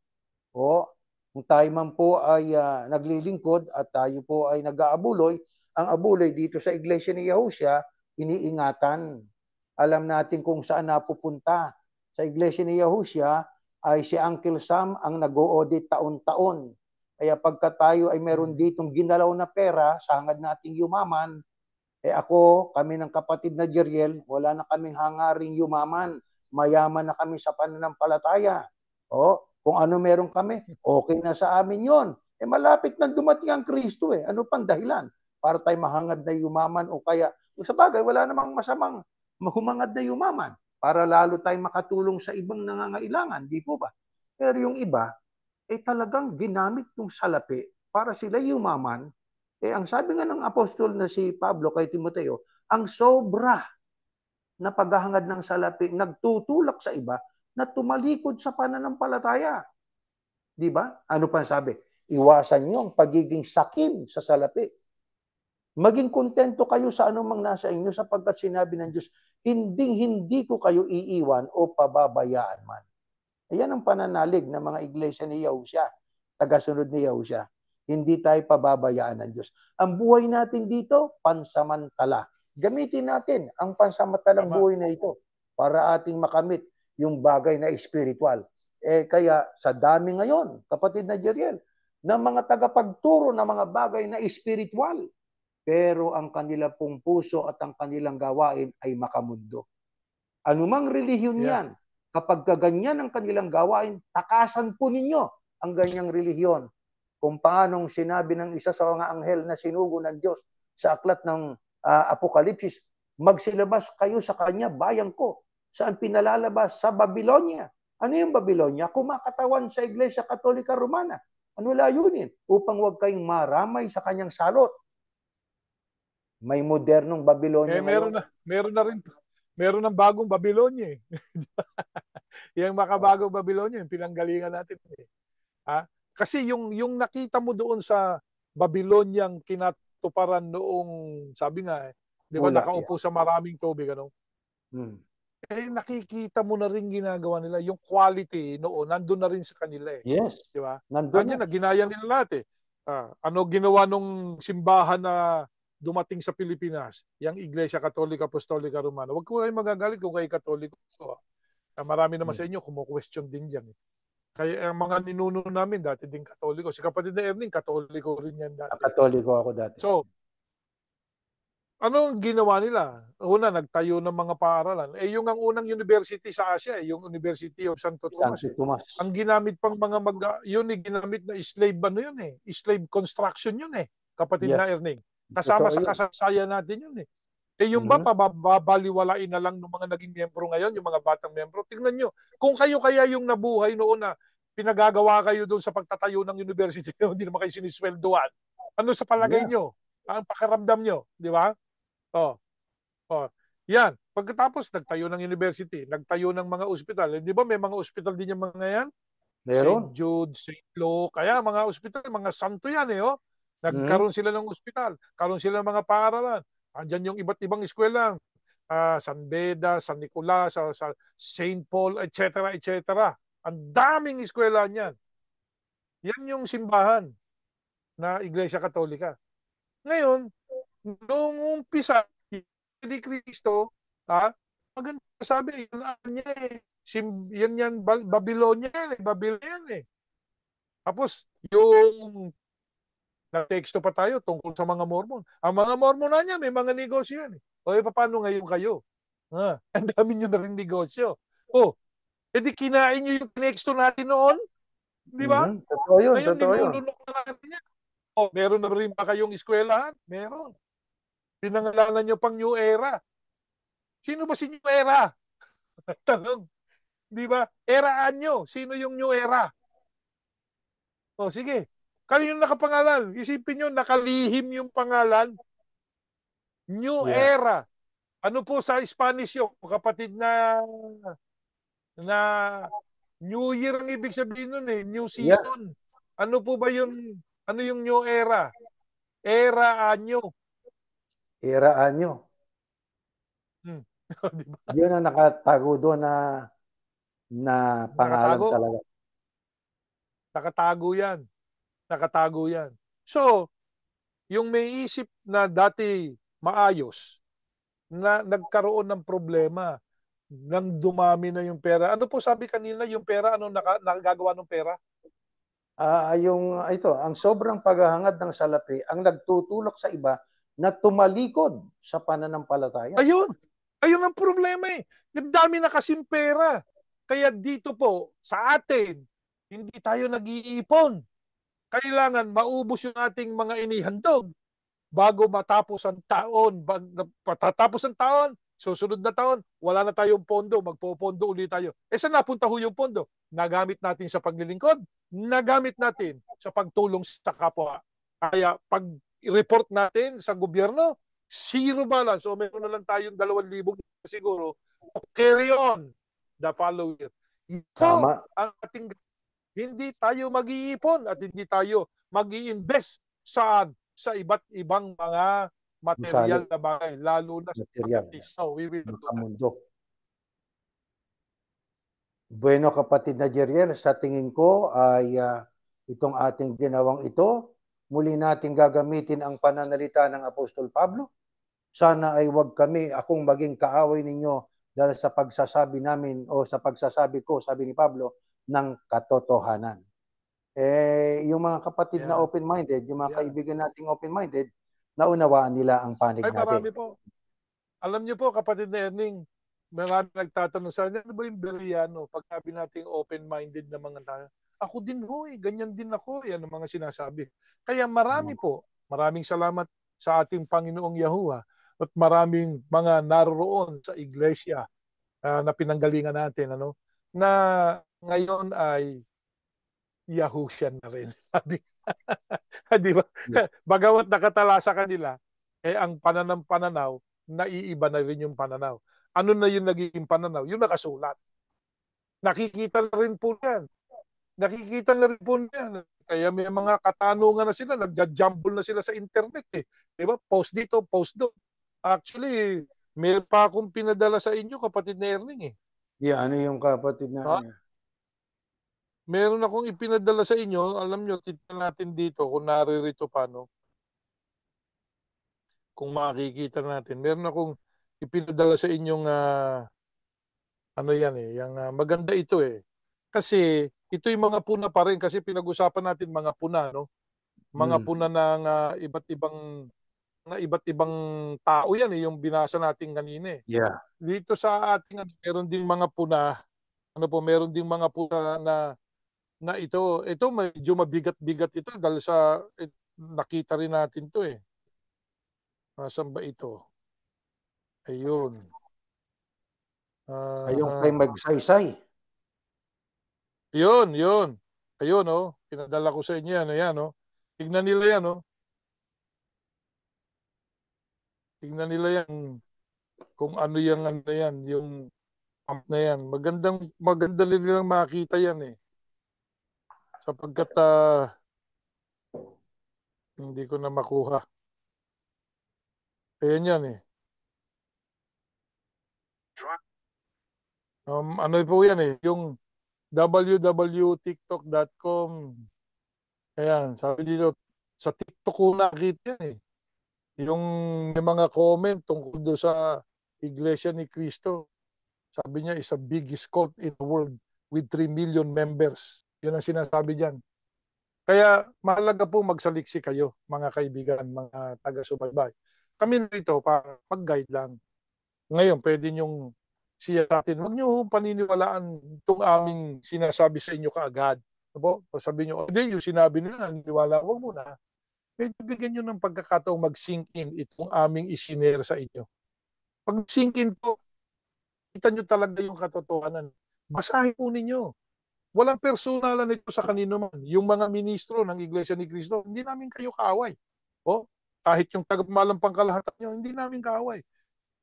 B: Kung tayo man po ay naglilingkod at tayo po ay nag-aabuloy, ang abuloy dito sa Iglesia ni Yahusya, iniingatan. Alam natin kung saan napupunta. Sa Iglesia ni Yahusya ay si Uncle Sam ang nag-o-audit taon-taon. Kaya pagka tayo ay meron ditong ginalaw na pera, sa hangad nating yumaman, kami ng kapatid na Jeriel, wala na kaming hangaring yumaman. Mayaman na kami sa pananampalataya. Kung ano meron kami, okay na sa amin yon. Malapit na dumating ang Kristo eh. Ano pang dahilan? Para tayo mahangad na yumaman o kaya, sa bagay, wala namang masamang humangad na yumaman para lalo tayong makatulong sa ibang nangangailangan, di po ba? Pero yung iba, talagang ginamit ng salapi para sila yumaman. Ang sabi nga ng apostol na si Pablo kay Timoteo, ang sobra na paghahangad ng salapi nagtutulak sa iba na tumalikod sa pananampalataya. Di ba? Ano pa sabi? Iwasan niyo ang pagiging sakim sa salapi. Maging kontento kayo sa anumang nasa inyo sapagkat sinabi ng Diyos, hindi ko kayo iiwan o pababayaan man. Ayan ang pananalig ng mga iglesia ni Yahusya, tagasunod ni Yahusya. Hindi tayo pababayaan ng Diyos. Ang buhay natin dito, pansamantala. Gamitin natin ang pansamantalang buhay na ito para ating makamit yung bagay na espiritual. Kaya sa dami ngayon, kapatid na Jeriel, ng mga tagapagturo ng mga bagay na espiritual, pero ang kanila pong puso at ang kanilang gawain ay makamundo. Anumang relihiyon yan, kapag ganyan ang kanilang gawain, takasan po ninyo ang ganyang relihiyon. Kung paanong sinabi ng isa sa mga anghel na sinugo ng Diyos sa aklat ng Apokalipsis, magsilabas kayo sa kanya, bayan ko. Saan pinalalabas? Sa Babylonia. Ano yung Babylonia? Kumakatawan sa Iglesia Katolika Romana. Ano layunin? Upang huwag kayong maramay sa kanyang salot. May modernong Babylonia ngayon.
A: Meron ng bagong Babylonia eh. Yung makabagong Babylonia, yung pinanggalingan natin eh. Kasi yung nakita mo doon sa Babyloniang kinatuparan noong, sabi nga, di ba, nakaupo sa maraming tubig, ano? Nakikita mo na rin ginagawa nila. Yung quality noon, nandun na rin sa kanila eh.
B: Yes.
A: Di ba?
B: Nandiyan
A: na, ginaya nila lahat eh. Ano ginawa nung simbahan na dumating sa Pilipinas, yung Iglesia Katolika Apostolika Romana? Huwag ko kayo magagalit kung kayo Katoliko. Marami naman sa inyo kumu-question din diyan. Kaya ang mga ninuno namin dati din Katoliko. Si kapatid na Erning, Katoliko rin yan dati.
B: Katoliko ako dati.
A: So, ano ang ginawa nila? Una, nagtayo ng mga paaralan. Yung ang unang university sa Asia, yung University of Santo Tomas.
B: Santo Tomas.
A: Ang ginamit pang mga yun ginamit na slave yun eh. Slave construction yun eh. Kapatid na Erning. Kasama sa kasaysayan natin yun eh. Yung ba babaliwalain na lang ng mga naging miyembro ngayon, yung mga batang miyembro? Tingnan nyo, kung kayo kaya yung nabuhay noon na pinagagawa kayo doon sa pagtatayo ng university, hindi naman kayo sinisweldoan. Ano sa palagay nyo? Ang pakiramdam nyo, di ba? Yan. Pagkatapos, nagtayo ng university, nagtayo ng mga ospital. Di ba may mga ospital din yung mga yan?
B: Meron.
A: St. Jude, St. Luke, kaya mga ospital, mga santo yan eh. Nagkaroon sila ng ospital, karoon sila ng mga paaralan. Andyan yung iba't ibang eskwela, San Beda, San Nicolas, sa St. Paul, etc. etc. Ang daming eskwela niyan. Yan yung simbahan na Iglesia Katolika. Ngayon, noong umpisa ni Kristo, maganda sabi, yan niya eh. Yan, Babylonia yan eh. Babylonia eh. Tapos, yung na-texto pa tayo tungkol sa mga Mormon. Ang mga Mormon na niya, may mga negosyo yan eh. O, paano ngayon kayo? Ang dami nyo na rin negosyo. Edi kinain nyo yung tinexto natin noon. Di ba?
B: Totoo yun.
A: Ngayon,
B: Totoo yun.
A: nilulunok na natin yan. Meron na rin ba kayong eskwelahan? Meron. Pinangalanan nyo pang New Era. Sino ba si New Era? Tanong. Di ba? Eraan nyo. Sino yung New Era? Sige. Kanino nakapangalan? Isipin nyo, nakalihim yung pangalan. New Era. Ano po sa Spanish yung kapatid na New Year ang ibig sabihin nun eh. New season. Ano po ba yung New Era? Era anyo.
B: Era anyo.
A: Diba?
B: Yun ang nakatago doon na pangalan talaga.
A: Nakatago yan. So, yung may isip na dati maayos, na nagkaroon ng problema, nang dumami na yung pera. Ano po sabi kanina, yung pera, anong nakagagawa ng pera?
B: Ang sobrang paghahangad ng salapi ang nagtutulak sa iba na tumalikod sa pananampalataya.
A: Ayun ang problema eh. Yung dami na kasing pera. Kaya dito po, sa atin, hindi tayo nag-iipon. Kailangan maubos yung ating mga inihandog bago matapos ang taon. Patatapos ang taon, susunod na taon, wala na tayong pondo, magpopondo ulit tayo. Saan napunta ho yung pondo? Nagamit natin sa paglilingkod, nagamit natin sa pagtulong sa kapwa. Kaya pag report natin sa gobyerno, zero balance. O meron na lang tayong 2,000 siguro. Carry on the following year. Ito ang ating, hindi tayo mag-iipon at hindi tayo mag-i-invest sa iba't ibang mga material na bagay, lalo na sa practice. So, we will do that.
B: Bueno, kapatid na Jeriel, sa tingin ko ay itong ating ginawang ito, muli natin gagamitin ang pananalita ng Apostol Pablo. Sana ay wag akong maging kaaway ninyo dahil sa pagsasabi namin o sa pagsasabi ko, sabi ni Pablo, ng katotohanan. Yung mga kapatid na open-minded, yung mga kaibigan nating open-minded, naunawaan nila ang panig natin.
A: Marami po. Alam niyo po, kapatid na Erning, marami nagtatanong sa akin, ano ba yung Bereano? Pag sabi natin open-minded na mga tayo, ako din ho ganyan din ako. Yan ang mga sinasabi. Kaya marami po, maraming salamat sa ating Panginoong Yahuwah at maraming mga naroon sa iglesia na pinanggalingan natin, na ngayon ay Yahushua na rin. Di ba? Bagawat nakatala sa kanila, ang pananaw, naiiba na rin yung pananaw. Ano na yung naging pananaw? Yung nakasulat. Nakikita na rin po yan. Kaya may mga katanungan na sila, nagja-jumble na sila sa internet eh. Di ba? Post dito, post doon. Actually, meron pa akong pinadala sa inyo, kapatid na Erning eh.
B: Ano yung kapatid na...
A: Meron akong ipinadala sa inyo. Alam nyo, titignan natin dito kung naririto pa, kung makikita natin. Meron akong ipinadala sa inyong ano yan eh, yung maganda ito eh. Kasi ito yung mga puna pa rin kasi pinag-usapan natin mga puna, no? Mga puna ng iba't ibang tao yan eh, yung binasa natin kanina eh.
B: Yeah.
A: Dito sa ating meron ding mga puna, meron ding mga puna na ito medyo mabigat-bigat ito dahil sa nakita rin natin to eh. Nasaan ba ito? Ayun.
B: Ayun kay Magsaysay.
A: Yun. Ayun, oh. Pinadala ko sa inyo yan. Ayan, oh. Tignan nila yan, oh. Tignan nila yan kung ano yan, yung pump na yan. Maganda rin nilang makita yan, eh. Sapagkat hindi ko na makuha. Ayan yan, eh. Ano po yan, eh. Yung www.tiktok.com. Ayan, sabi dito, sa TikTok ko nakita yan, eh. Yung may mga comment tungkol doon sa Iglesia ni Cristo. Sabi niya, is a biggest cult in the world with 3 million members. Yun ang sinasabi diyan. Kaya mahalaga po magsaliksi kayo, mga kaibigan, mga taga-subaybay. Kami rito para mag-guide lang. Ngayon, pwede niyong siya natin, huwag niyo paniniwalaan itong aming sinasabi sa inyo kaagad. Diba? Sabi niyo, hindi, yung sinabi nila, naniniwala, huwag muna. Medyo bigyan nyo ng pagkakataong mag-sink in itong aming isinare sa inyo. Pag sink in po, kita nyo talaga yung katotohanan. Basahin po ninyo. Walang personalan ito sa kanino man. Yung mga ministro ng Iglesia ni Cristo, hindi namin kayo kaaway. O, kahit yung tagapamalampang kalahatan nyo, hindi namin kaaway.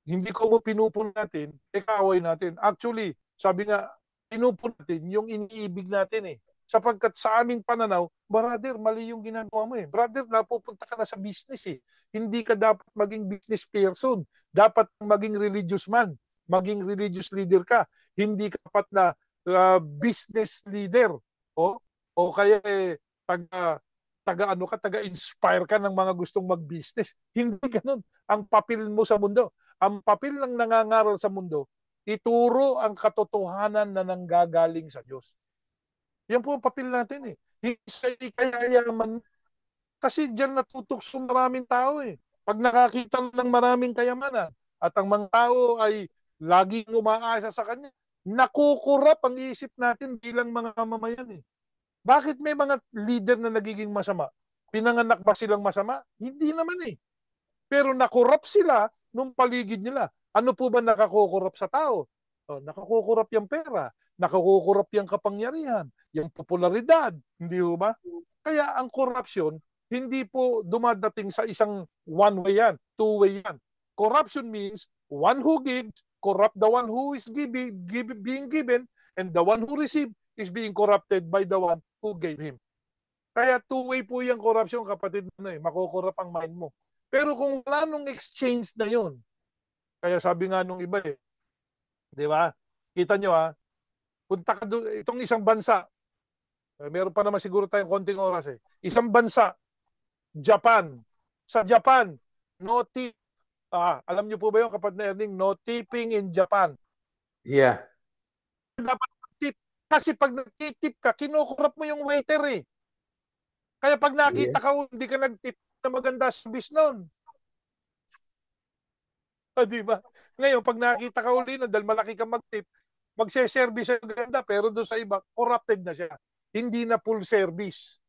A: Hindi ko mo pinupun natin, kaaway natin. Actually, sabi nga, pinupun natin yung iniibig natin eh. Sapagkat sa aming pananaw, brother, mali yung ginagawa mo eh. Brother, napupunta ka na sa business eh. Hindi ka dapat maging business person. Dapat maging religious man. Maging religious leader ka. Hindi ka dapat na business leader. O kaya taga-inspire ka ng mga gustong mag-business. Hindi ganun ang papel mo sa mundo. Ang papel ng nangangaral sa mundo, ituro ang katotohanan na nanggagaling sa Diyos. Yan po ang papel natin eh. Ikayayaman. Kasi diyan natutokso maraming tao eh. Pag nakakita ng maraming kayamanan at ang mga tao ay laging umaasa sa kanya, nakukurap ang isip natin bilang mga mamamayan eh. Bakit may mga leader na nagiging masama? Pinanganak ba silang masama? Hindi naman eh. Pero nakurap sila nung paligid nila. Ano po ba nakakukurap sa tao? Nakakukurap yung pera, nakakukurap yung kapangyarihan, yung popularidad, hindi ba? Kaya ang corruption, hindi po dumadating sa isang one-way yan, two-way yan. Corruption means one who gives, corrupt the one who is being given, and the one who received is being corrupted by the one who gave him. Kaya two-way po yung corruption, kapatid mo na eh, makukurap ang mind mo. Pero kung wala nung exchange na yun, kaya sabi nga nung iba eh, di ba? Kita nyo ha, punta ka doon, itong isang bansa, meron pa naman siguro tayong konting oras eh. Isang bansa, Japan. Sa Japan, no tip. Alam nyo po ba yung kapatid na Erning, no tipping in Japan.
B: Yeah.
A: Dapat tip. Kasi pag nag-tip ka, kinukurap mo yung waiter eh. Kaya pag nakita ka, hindi ka nag-tip na maganda service nun. Di ba? Ngayon, pag nakita ka uli na dahil malaki kang mag-tip, magse-service ang ganda, pero doon sa iba, corrupted na siya. Hindi na full service.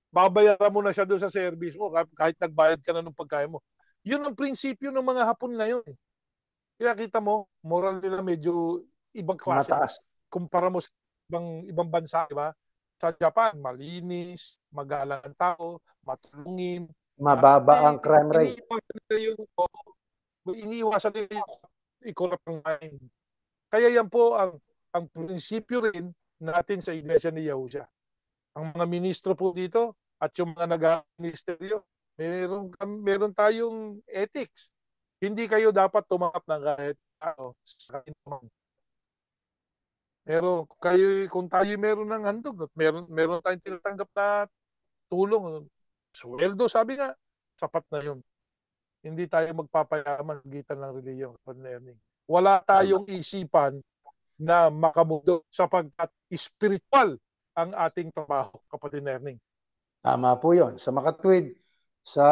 A: Babayaran mo na siya doon sa service mo kahit nagbayad ka na ng pagkain mo. Yun ang prinsipyo ng mga Hapon na yun. Kaya kita mo, moral nila medyo ibang klase.
B: Mataas.
A: Kumpara mo sa ibang bansa, di ba? Sa Japan, malinis, magalang tao, matulungin.
B: Mababa ang crime rate.
A: Iniiwasan nila yung i-corrupt ang mind. Kaya yan po ang prinsipyo rin natin sa Iglesia ni Yahushua. Ang mga ministro po dito at yung mga nag-ministeryo, meron tayong ethics. Hindi kayo dapat tumanggap ng kahit ano sa kanilang. Pero kung tayo meron ng handog, meron tayong tinatanggap na tulong, sweldo, sabi nga, sapat na yun. Hindi tayo magpapayaman sa gitan ng reliyon. Wala tayong isipan na makamundo sapagkat spiritual ang ating trabaho, kapatid Erning.
B: Tama po yun. Sa makatwid, sa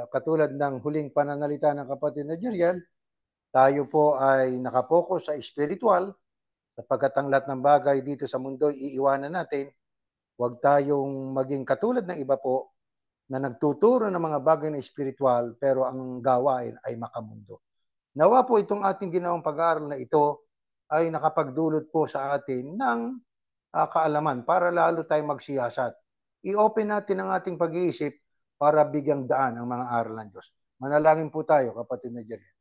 B: katulad ng huling pananalita ng kapatid na Jeriel, tayo po ay nakapokus sa spiritual sapagkat ang lahat ng bagay dito sa mundo iiwanan natin. Huwag tayong maging katulad ng iba po na nagtuturo ng mga bagay na spiritual pero ang gawain ay makamundo. Nawa po itong ating ginawang pag-aaral na ito ay nakapagdulot po sa atin ng kaalaman para lalo tayong magsiyasat. I-open natin ang ating pag-iisip para bigyang daan ang mga aral ng Diyos. Manalangin po tayo, kapatid na Jeriel.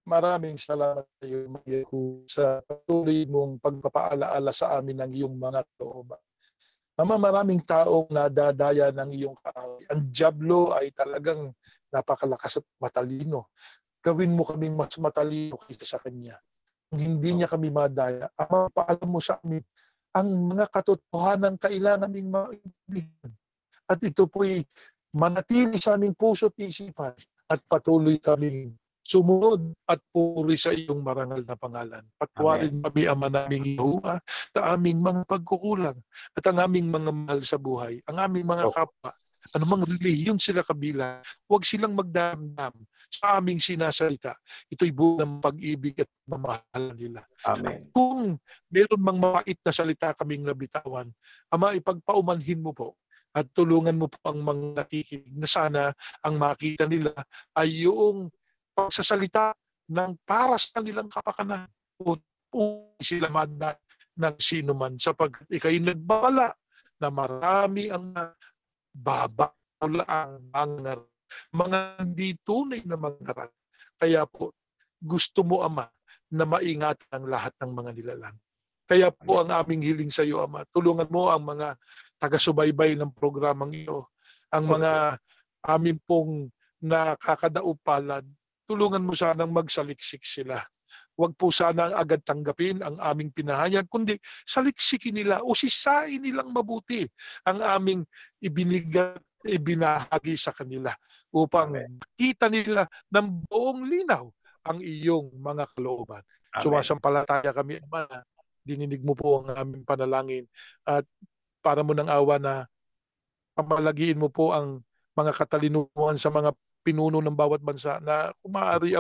A: Maraming salamat sa iyo, Mayaku, sa patuloy mong pagpapaalaala sa amin ng iyong mga kalooban. Ama, maraming taong nadadaya ng iyong kaaway. Ang dyablo ay talagang napakalakas at matalino. Gawin mo kaming mas matalino kaysa sa kanya. Hindi niya kami madaya. Ama, paalam mo sa amin ang mga katotohanan kailangan naming maintindihan. At ito po'y manatili sa aming puso at isipan at patuloy kaming sumunod at puri sa iyong marangal na pangalan. Patwarin kami, Ama naming Yahuwah, sa aming mga pagkukulang at ang aming mga mahal sa buhay, ang aming mga kapwa, anumang relihiyon sila kabila, huwag silang magdamdam sa aming sinasalita. Ito'y buo ng pag-ibig at mamahalan nila.
B: Amen.
A: At kung meron mang mapait na salita kaming nabitawan, Ama, ipagpaumanhin mo po at tulungan mo po ang mga nakikinig na sana ang makita nila ay yung pagsasalita ng para sa kanilang kapakanan. Sila madaan ng sino man sapagkat ikay nagbabala na marami ang babala ang mga hindi tunay na mangaral. Kaya po, gusto mo, Ama, na maingat ang lahat ng mga nilalang. Kaya po ang aming hiling sa iyo, Ama, tulungan mo ang mga taga-subaybay ng programang iyo, ang mga amin pong nakakadaupalad, tulungan mo sanang magsaliksik sila. Huwag po sana agad tanggapin ang aming pinahayag, kundi saliksikin nila o sisain nilang mabuti ang aming ibinahagi sa kanila upang kita nila ng buong linaw ang iyong mga kalooban. Sumasampalataya kami, Ama, dininig mo po ang aming panalangin at para mo ng awa na pamalagiin mo po ang mga katalinuhan sa mga pinuno ng bawat bansa na kung maaari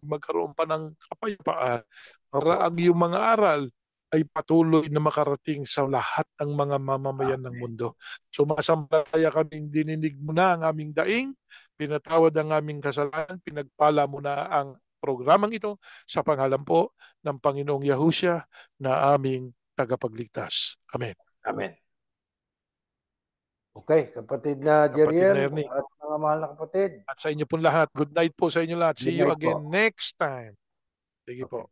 A: magkaroon pa ng kapayapaan para ang iyong mga aral ay patuloy na makarating sa lahat ng mga mamamayan ng mundo. Sumasampalataya kaming dininig mo na ang aming daing, pinatawad ang aming kasalanan, pinagpala mo na ang programang ito sa pangalan po ng Panginoong Yahushua na aming tagapagligtas. Amen.
B: Amen. Okay, kapatid na Jeriel at mga mahal na kapatid.
A: At sa inyo po lahat, good night po sa inyo lahat. See you again next time. Sige po.